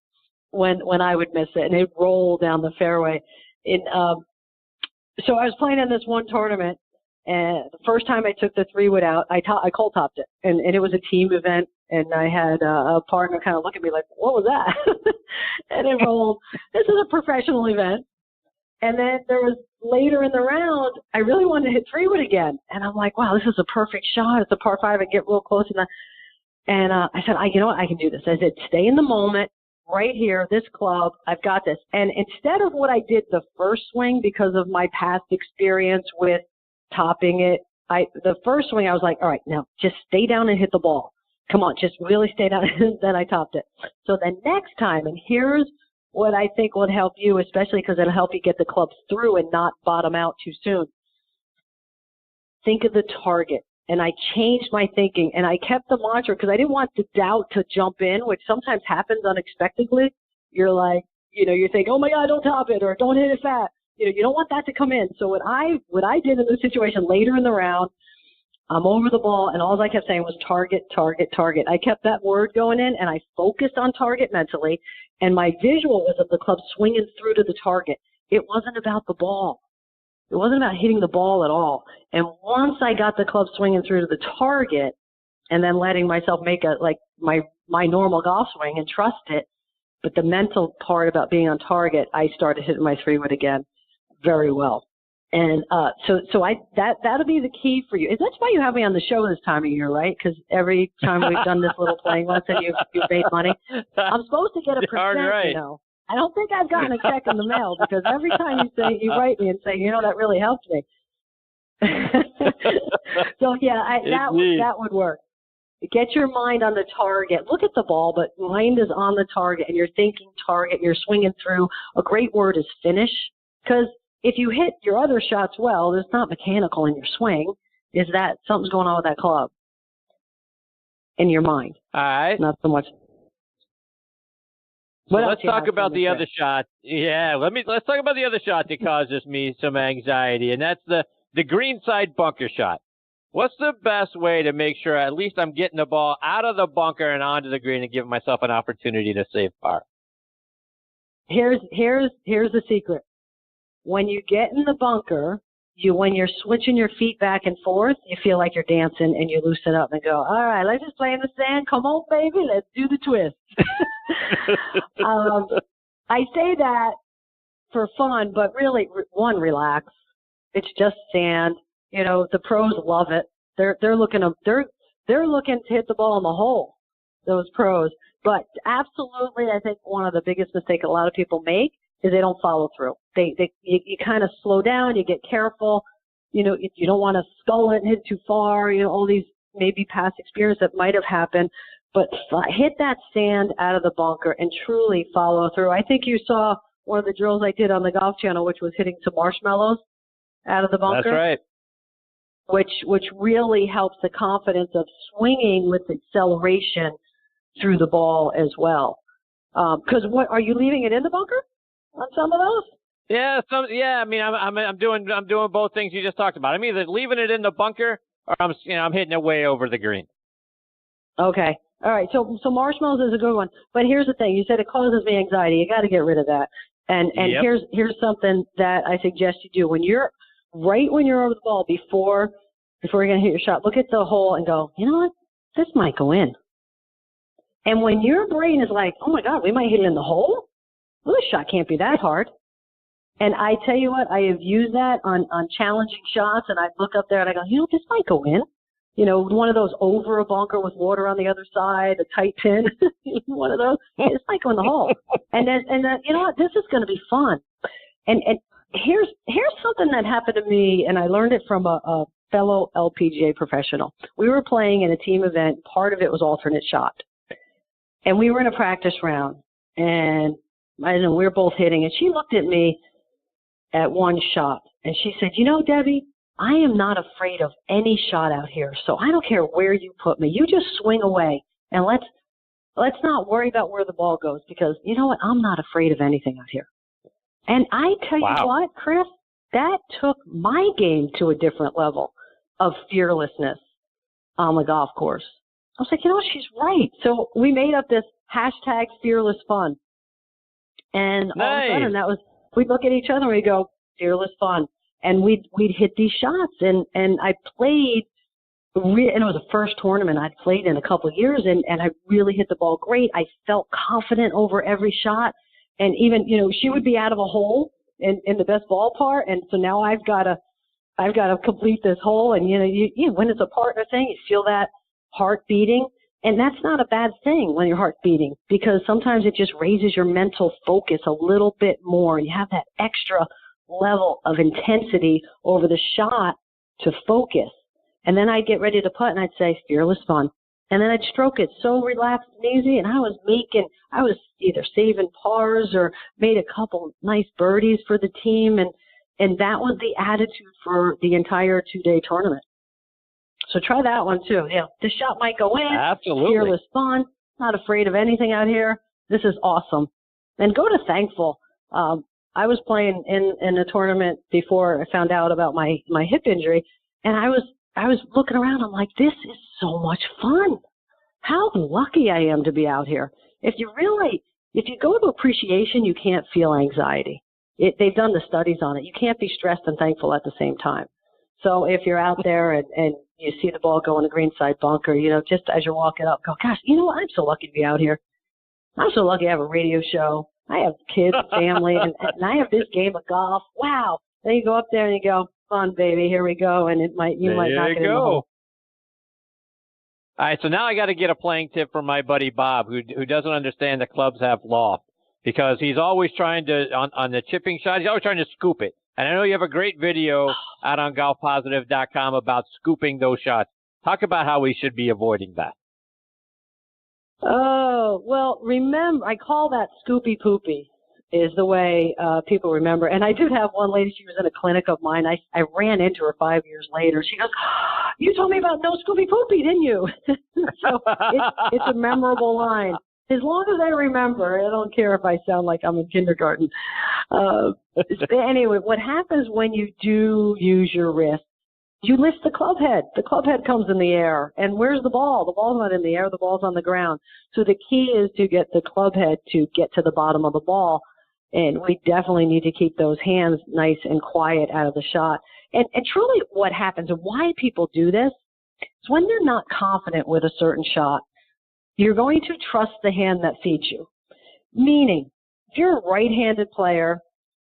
when I would miss it, and it'd roll down the fairway. So I was playing in this one tournament, and the first time I took the 3-wood out, I cold topped it, and it was a team event, and I had a partner kind of look at me like, "What was that?" And it rolled. This is a professional event. And then there was later in the round, I really wanted to hit 3-wood again. And I'm like, wow, this is a perfect shot. It's a par 5. I get real close. And I said, you know what? I can do this. I said, stay in the moment right here, this club. I've got this. And instead of what I did the first swing, because of my past experience with topping it, the first swing, I was like, all right, now just stay down and hit the ball. Come on, just really stay down. And then I topped it. So the next time, and here's what I think would help you, especially because it'll help you get the clubs through and not bottom out too soon. Think of the target. And I changed my thinking, and I kept the mantra because I didn't want the doubt to jump in, which sometimes happens unexpectedly. You're like, you think, oh my God, don't top it or don't hit it fat. You don't want that to come in. So what I did in this situation later in the round, I'm over the ball, and all I kept saying was target, target, target. I kept that word going in, and I focused on target mentally, and my visual was of the club swinging through to the target. It wasn't about the ball. It wasn't about hitting the ball at all. And once I got the club swinging through to the target and then letting myself make my normal golf swing and trust it, but the mental part about being on target, I started hitting my 3-wood again very well. And that'll be the key for you. That's why you have me on the show this time of year, right? Because every time we've done this little playing lesson, you've made money. I'm supposed to get a percent, right. I don't think I've gotten a check in the mail because every time you write me and say, that really helped me. So yeah, that would work. Get your mind on the target. Look at the ball, but mind is on the target, and you're thinking target. You're swinging through. A great word is finish, because if you hit your other shots well, it's not mechanical in your swing. Is that something's going on with that club in your mind? All right. Not so much. So let's talk about the other shot. Yeah, let's talk about the other shot that causes me some anxiety, and that's the greenside bunker shot. What's the best way to make sure at least I'm getting the ball out of the bunker and onto the green and giving myself an opportunity to save par? Here's the secret. When you get in the bunker, when you're switching your feet back and forth, you feel like you're dancing, and you loosen up and go, all right, let's just play in the sand. Come on, baby, let's do the twist. I say that for fun, but really, one, relax. It's just sand. The pros love it. They're looking to hit the ball in the hole, those pros. But absolutely, I think one of the biggest mistakes a lot of people make is they don't follow through. You kind of slow down, you get careful. You don't want to skull it and hit too far. All these maybe past experience that might have happened. But hit that sand out of the bunker and truly follow through. I think you saw one of the drills I did on the Golf Channel, which was hitting some marshmallows out of the bunker. That's right. Which really helps the confidence of swinging with acceleration through the ball as well. Because are you leaving it in the bunker on some of those? Yeah, I mean, I'm doing both things you just talked about. I'm either leaving it in the bunker or I'm hitting it way over the green. Okay. All right. So marshmallows is a good one. But here's the thing. You said it causes me anxiety. You got to get rid of that. And here's something that I suggest you do when you're over the ball before you're going to hit your shot. Look at the hole and go, you know what? This might go in. And when your brain is like, oh my God, we might hit it in the hole. Well, this shot can't be that hard. And I tell you what, I have used that on challenging shots, and I look up there and I go, you know, this might go in. You know, one of those over a bunker with water on the other side, a tight pin, one of those. This might go in the hole. And then you know what, this is going to be fun. And here's something that happened to me, and I learned it from a fellow LPGA professional. We were playing in a team event. Part of it was alternate shot. And we were in a practice round, and I don't know, we were both hitting, and she looked at me at one shot, and she said, you know, Debbie, I am not afraid of any shot out here, so I don't care where you put me. You just swing away, and let's not worry about where the ball goes, because you know what? I'm not afraid of anything out here. And I tell you what, Chris, that took my game to a different level of fearlessness on the golf course. I was like, you know what? She's right. So we made up this hashtag fearless fun. And all of a sudden we'd look at each other and we'd go, fearless fun. And we'd hit these shots. And I played, and it was the first tournament I'd played in a couple of years, and I really hit the ball great. I felt confident over every shot. And even, you know, she would be out of a hole in the best ball part. And so now I've got to complete this hole. And, you know, when it's a partner thing, you feel that heart beating. And that's not a bad thing when your heart's beating, because sometimes it just raises your mental focus a little bit more. You have that extra level of intensity over the shot to focus. And then I'd get ready to putt and I'd say, fearless fun. And then I'd stroke it so relaxed and easy. And I was either saving pars or made a couple nice birdies for the team. And that was the attitude for the entire 2-day tournament. So try that one too. Yeah, the shot might go in. Absolutely. Fearless fun. Not afraid of anything out here. This is awesome. And go to Thankful. I was playing in a tournament before I found out about my hip injury, and I was looking around. I'm like, this is so much fun. How lucky I am to be out here. If you go to appreciation, you can't feel anxiety. They've done the studies on it. You can't be stressed and thankful at the same time. So if you're out there and you see the ball go in the greenside bunker, you know, just as you're walking up, go, gosh, you know what? I'm so lucky to be out here. I'm so lucky I have a radio show. I have kids and family, and I have this game of golf. Wow. Then you go up there and you go, fun, baby, here we go. And you might not get in the hole. All right, so now I got to get a playing tip from my buddy Bob, who doesn't understand that clubs have loft, because he's always trying to, on the chipping shot, he's always trying to scoop it. And I know you have a great video out on golfpositive.com about scooping those shots. Talk about how we should be avoiding that. Oh, well, remember, I call that scoopy poopy is the way people remember. And I did have one lady, she was in a clinic of mine. I ran into her 5 years later. She goes, you told me about no scoopy poopy, didn't you? So it's a memorable line. As long as I remember, I don't care if I sound like I'm in kindergarten. Anyway, what happens when you do use your wrist? You lift the club head. The club head comes in the air. And where's the ball? The ball's not in the air. The ball's on the ground. So the key is to get the club head to get to the bottom of the ball. And we definitely need to keep those hands nice and quiet out of the shot. And truly what happens and why people do this is when they're not confident with a certain shot, you're going to trust the hand that feeds you. Meaning, if you're a right-handed player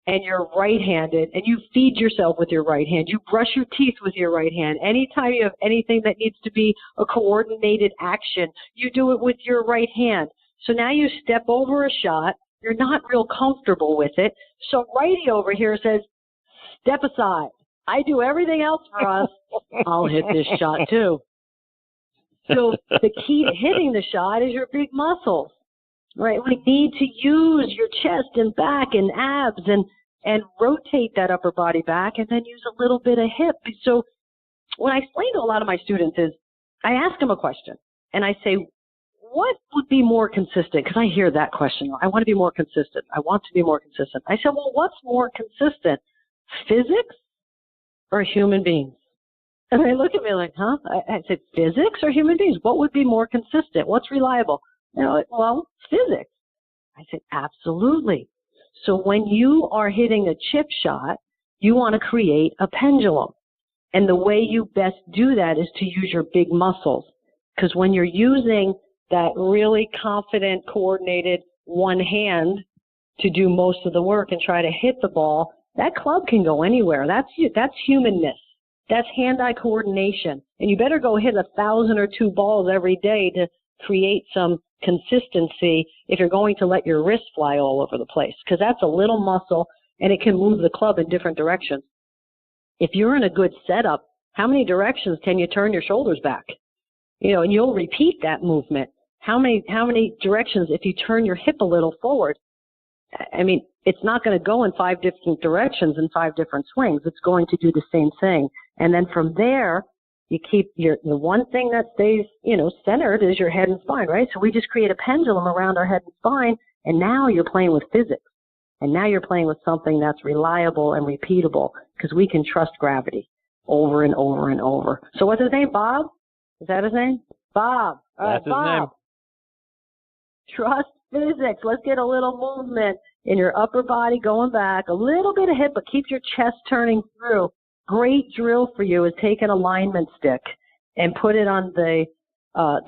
and you're right-handed and you feed yourself with your right hand, you brush your teeth with your right hand, anytime you have anything that needs to be a coordinated action, you do it with your right hand. So now you step over a shot, you're not real comfortable with it, so righty over here says, step aside. I do everything else for us. I'll hit this shot too. So the key to hitting the shot is your big muscles, right? We need to use your chest and back and abs and rotate that upper body back and then use a little bit of hip. So what I explain to a lot of my students is I ask them a question and I say, what would be more consistent? Because I hear that question. I want to be more consistent. I want to be more consistent. I said, well, what's more consistent, physics or human beings? And they look at me like, huh? I said, physics or human beings? What would be more consistent? What's reliable? They're like, well, physics. I said, absolutely. So when you are hitting a chip shot, you want to create a pendulum. And the way you best do that is to use your big muscles. Because when you're using that really confident, coordinated one hand to do most of the work and try to hit the ball, that club can go anywhere. That's humanness. That's hand-eye coordination. And you better go hit 1,000 or 2 balls every day to create some consistency if you're going to let your wrist fly all over the place. Because that's a little muscle, and it can move the club in different directions. If you're in a good setup, how many directions can you turn your shoulders back? And you'll repeat that movement. How many directions if you turn your hip a little forward? I mean, it's not going to go in 5 different directions in 5 different swings. It's going to do the same thing. And then from there, you keep the one thing that stays, centered is your head and spine, right? So we just create a pendulum around our head and spine, and now you're playing with physics. And now you're playing with something that's reliable and repeatable because we can trust gravity over and over and over. So what's his name, Bob? Is that his name? Bob. All right, That's his Bob. name. Trust physics. Let's get a little movement in your upper body going back, a little bit of hip, but keep your chest turning through. Great drill for you is take an alignment stick and put it on the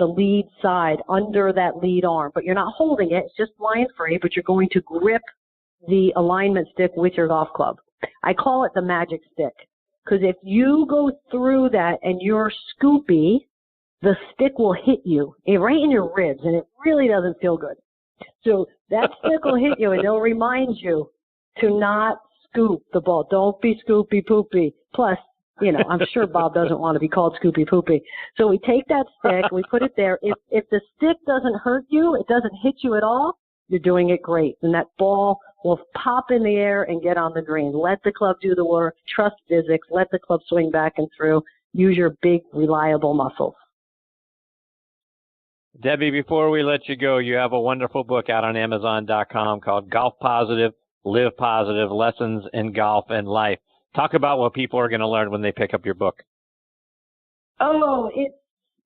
lead side under that lead arm. But you're not holding it. It's just line free, but you're going to grip the alignment stick with your golf club. I call it the magic stick because if you go through that and you're scoopy, the stick will hit you right in your ribs, and it really doesn't feel good. So that stick will hit you, and it'll remind you to not scoop the ball. Don't be scoopy poopy. Plus, I'm sure Bob doesn't want to be called scoopy poopy. So we take that stick, we put it there. If the stick doesn't hurt you, it doesn't hit you at all, you're doing it great. And that ball will pop in the air and get on the green. Let the club do the work. Trust physics. Let the club swing back and through. Use your big, reliable muscles. Debbie, before we let you go, you have a wonderful book out on Amazon.com called Golf Positive, Live Positive, Lessons in Golf and Life. Talk about what people are going to learn when they pick up your book. Oh,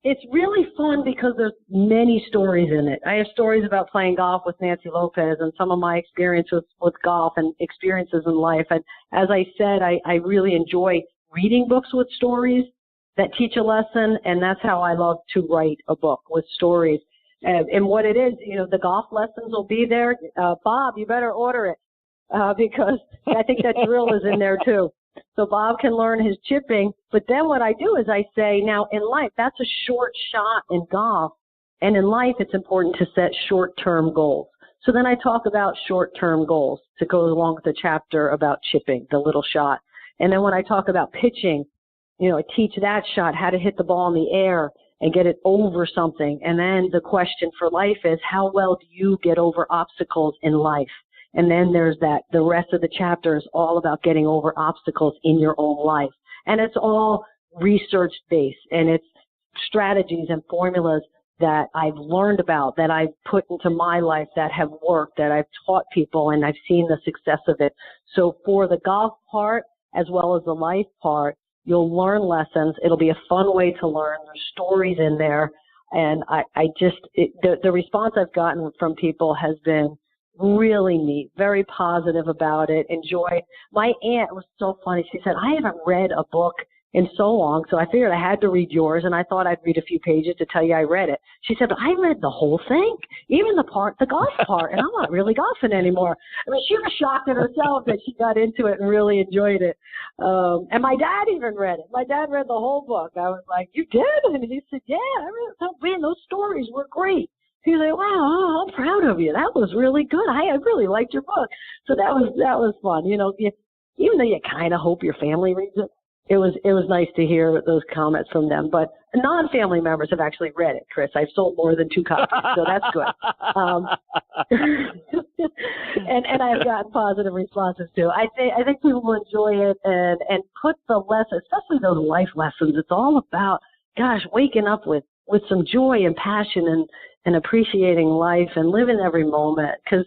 it's really fun because there's many stories in it. I have stories about playing golf with Nancy Lopez and some of my experiences with golf and experiences in life. And as I said, I really enjoy reading books with stories that teach a lesson, and that's how I love to write a book, with stories. And what it is, the golf lessons will be there. Bob, you better order it because I think that drill is in there too. So Bob can learn his chipping. But then what I do is I say, now in life, that's a short shot in golf. And in life, it's important to set short-term goals. So then I talk about short-term goals to go along with the chapter about chipping, the little shot. And then when I talk about pitching, I teach that shot, how to hit the ball in the air and get it over something. And then the question for life is, how well do you get over obstacles in life? And then there's the rest of the chapter is all about getting over obstacles in your own life. And it's all research-based, and it's strategies and formulas that I've learned about, that I've put into my life that have worked, that I've taught people, and I've seen the success of it. So for the golf part, as well as the life part, you'll learn lessons. It'll be a fun way to learn. There's stories in there. And the response I've gotten from people has been really neat, very positive about it, enjoyed. My aunt was so funny. She said, I haven't read a book in so long, so I figured I had to read yours, and I thought I'd read a few pages to tell you I read it. She said, I read the whole thing, even the golf part, and I'm not really golfing anymore. I mean, she was shocked at herself that she got into it and really enjoyed it. And my dad even read it. My dad read the whole book. I was like, you did? And he said, yeah, I read it. Oh, man, those stories were great. He was like, wow, I'm proud of you. That was really good. I really liked your book. So that was fun. Even though you kind of hope your family reads it, it was nice to hear those comments from them. But non-family members have actually read it, Chris. I've sold more than 2 copies, so that's good. And I've gotten positive responses too. I think people will enjoy it and put the lesson, especially those life lessons. It's all about, waking up with some joy and passion and appreciating life and living every moment. Because,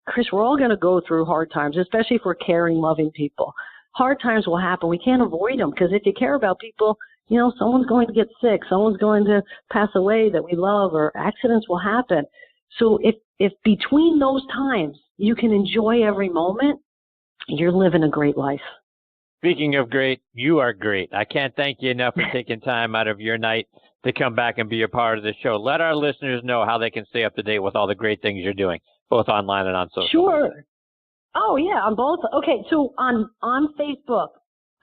Chris, we're all going to go through hard times, especially if we're caring, loving people. Hard times will happen. We can't avoid them because if you care about people, someone's going to get sick, someone's going to pass away that we love, or accidents will happen. So if between those times, you can enjoy every moment, you're living a great life. Speaking of great, you are great. I can't thank you enough for taking time out of your night to come back and be a part of the show. Let our listeners know how they can stay up to date with all the great things you're doing, both online and on social Sure. media. Oh, yeah, on both. Okay, so on Facebook,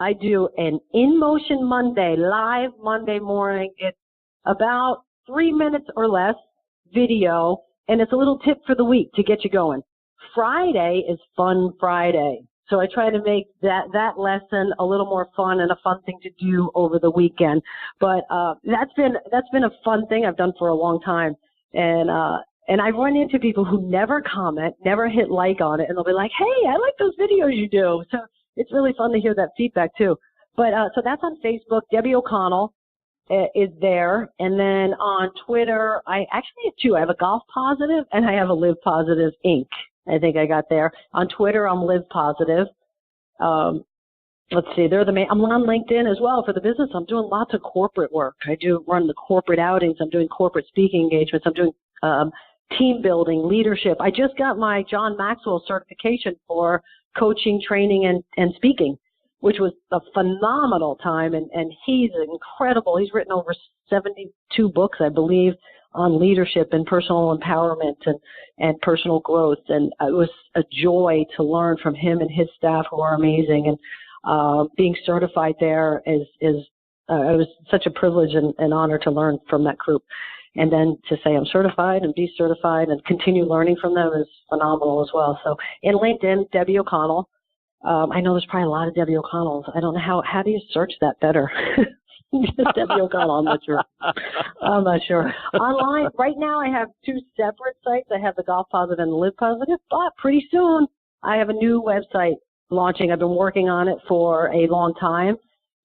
I do an In Motion Monday, live Monday morning. It's about 3 minutes or less video, and it's a little tip for the week to get you going. Friday is Fun Friday. So I try to make that lesson a little more fun and a fun thing to do over the weekend. But that's been a fun thing I've done for a long time. And I've run into people who never comment, never hit like on it, and they'll be like, "Hey, I like those videos you do." So it's really fun to hear that feedback too. But so that's on Facebook. Debbie O'Connell is there. And then on Twitter, I actually have two. I have a Golf Positive and I have a Live Positive Inc. I think I got there. On Twitter, I'm Live Positive. Let's see, they're the main. I'm on LinkedIn as well for the business. I'm doing lots of corporate work. I do run the corporate outings. I'm doing corporate speaking engagements. I'm doing team building, leadership. I just got my John Maxwell certification for coaching, training, and speaking, which was a phenomenal time. And he's incredible. He's written over 72 books, I believe, on leadership and personal empowerment and personal growth. And it was a joy to learn from him and his staff, who are amazing. And being certified there it was such a privilege and honor to learn from that group. And then to say I'm certified and be certified and continue learning from them is phenomenal as well. So in LinkedIn, Debbie O'Connell. I know there's probably a lot of Debbie O'Connells. I don't know how do you search that better? Just Debbie O'Connell, I'm not sure. Online, right now I have two separate sites. I have the Golf Positive and the Live Positive, but pretty soon I have a new website launching. I've been working on it for a long time.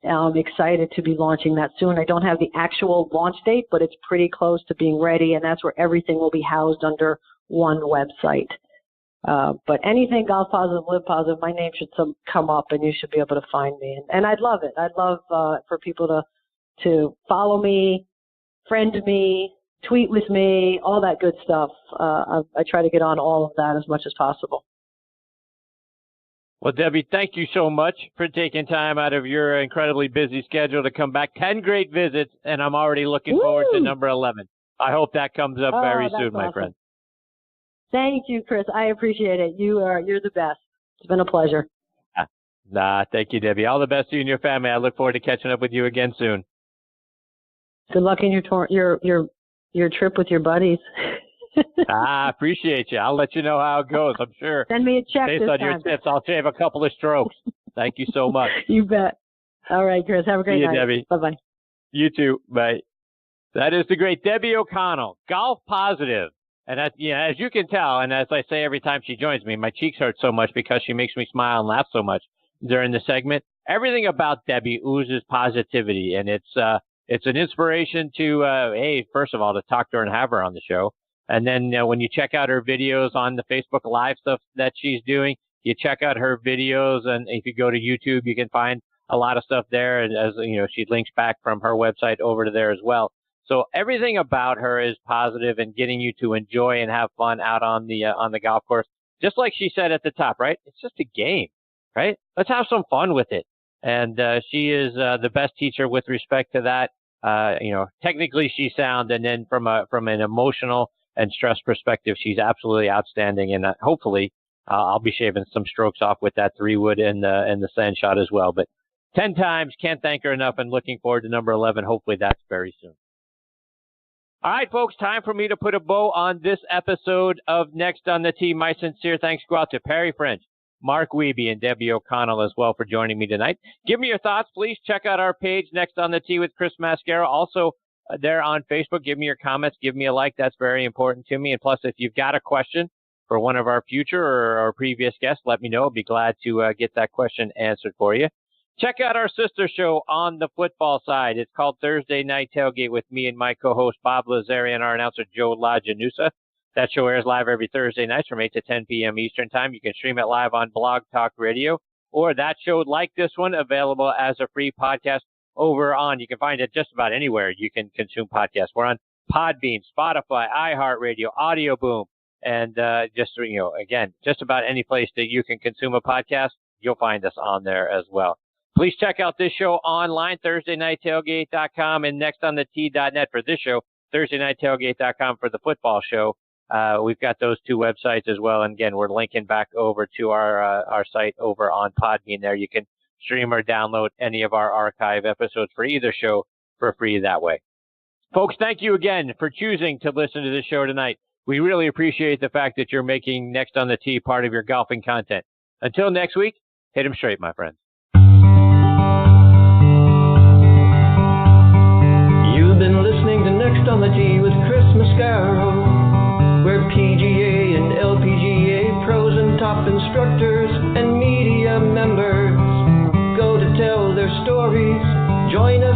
I'm excited to be launching that soon. I don't have the actual launch date, but it's pretty close to being ready, and that's where everything will be housed under one website. But anything Golf Positive, Live Positive, my name should come up, and you should be able to find me. And I'd love it. I'd love for people to follow me, friend me, tweet with me, all that good stuff. I try to get on all of that as much as possible. Well, Debbie, thank you so much for taking time out of your incredibly busy schedule to come back. 10 great visits, and I'm already looking forward to number 11. I hope that comes up very soon, my friend. Thank you, Chris. I appreciate it. You're the best. It's been a pleasure. Thank you, Debbie. All the best to you and your family. I look forward to catching up with you again soon. Good luck in your trip with your buddies. I appreciate you. I'll let you know how it goes, I'm sure. Send me a check Based on your tips, I'll shave a couple of strokes. Thank you so much. You bet. All right, Chris. Have a great night. Debbie. Bye-bye. You too. Bye. That is the great Debbie O'Connell, Golf Positive. And as you can tell, and as I say every time she joins me, my cheeks hurt so much because she makes me smile and laugh so much during the segment. Everything about Debbie oozes positivity, and it's an inspiration to, first of all, to talk to her and have her on the show. And then when you check out her videos on the Facebook Live stuff that she's doing, you check out her videos, and if you go to YouTube, you can find a lot of stuff there. And as you know, she links back from her website over to there as well. So everything about her is positive and getting you to enjoy and have fun out on the golf course. Just like she said at the top, right? It's just a game, right? Let's have some fun with it. And she is the best teacher with respect to that. Technically she's sound, and then from an emotional and stress perspective, she's absolutely outstanding. And hopefully, I'll be shaving some strokes off with that 3-wood and the sand shot as well. But 10 times, can't thank her enough, and looking forward to number 11. Hopefully that's very soon. All right, folks, time for me to put a bow on this episode of Next on the Tee. My sincere thanks go out to Perry French, Mark Wiebe, and Debbie O'Connell as well for joining me tonight. Give me your thoughts, please. Check out our page, Next on the Tee with Chris Mascaro. Also, there on Facebook, give me your comments, give me a like. That's very important to me. And plus, if you've got a question for one of our future or our previous guests, let me know. I'll be glad to get that question answered for you. Check out our sister show on the football side. It's called Thursday Night Tailgate with me and my co-host Bob Lazari and our announcer Joe LaJanusa. That show airs live every Thursday night from 8 to 10 p.m. Eastern Time. You can stream it live on Blog Talk Radio, or that show like this one available as a free podcast over on. You can find it just about anywhere you can consume podcasts. We're on Podbean, Spotify, iHeartRadio, Audio Boom, And again, just about any place that you can consume a podcast, you'll find us on there as well. Please check out this show online, ThursdayNightTailgate.com, and nextonthet.net for this show, ThursdayNightTailgate.com for the football show. We've got those two websites as well. And again, we're linking back over to our site over on Podbean there. You can stream or download any of our archive episodes for either show for free that way. Folks, thank you again for choosing to listen to this show tonight. We really appreciate the fact that you're making Next on the Tee part of your golfing content. Until next week, hit 'em straight, my friends. You've been listening to Next on the Tee with Chris Mascaro, where PGA and LPGA pros and top instructors and media members go to tell their stories. Join us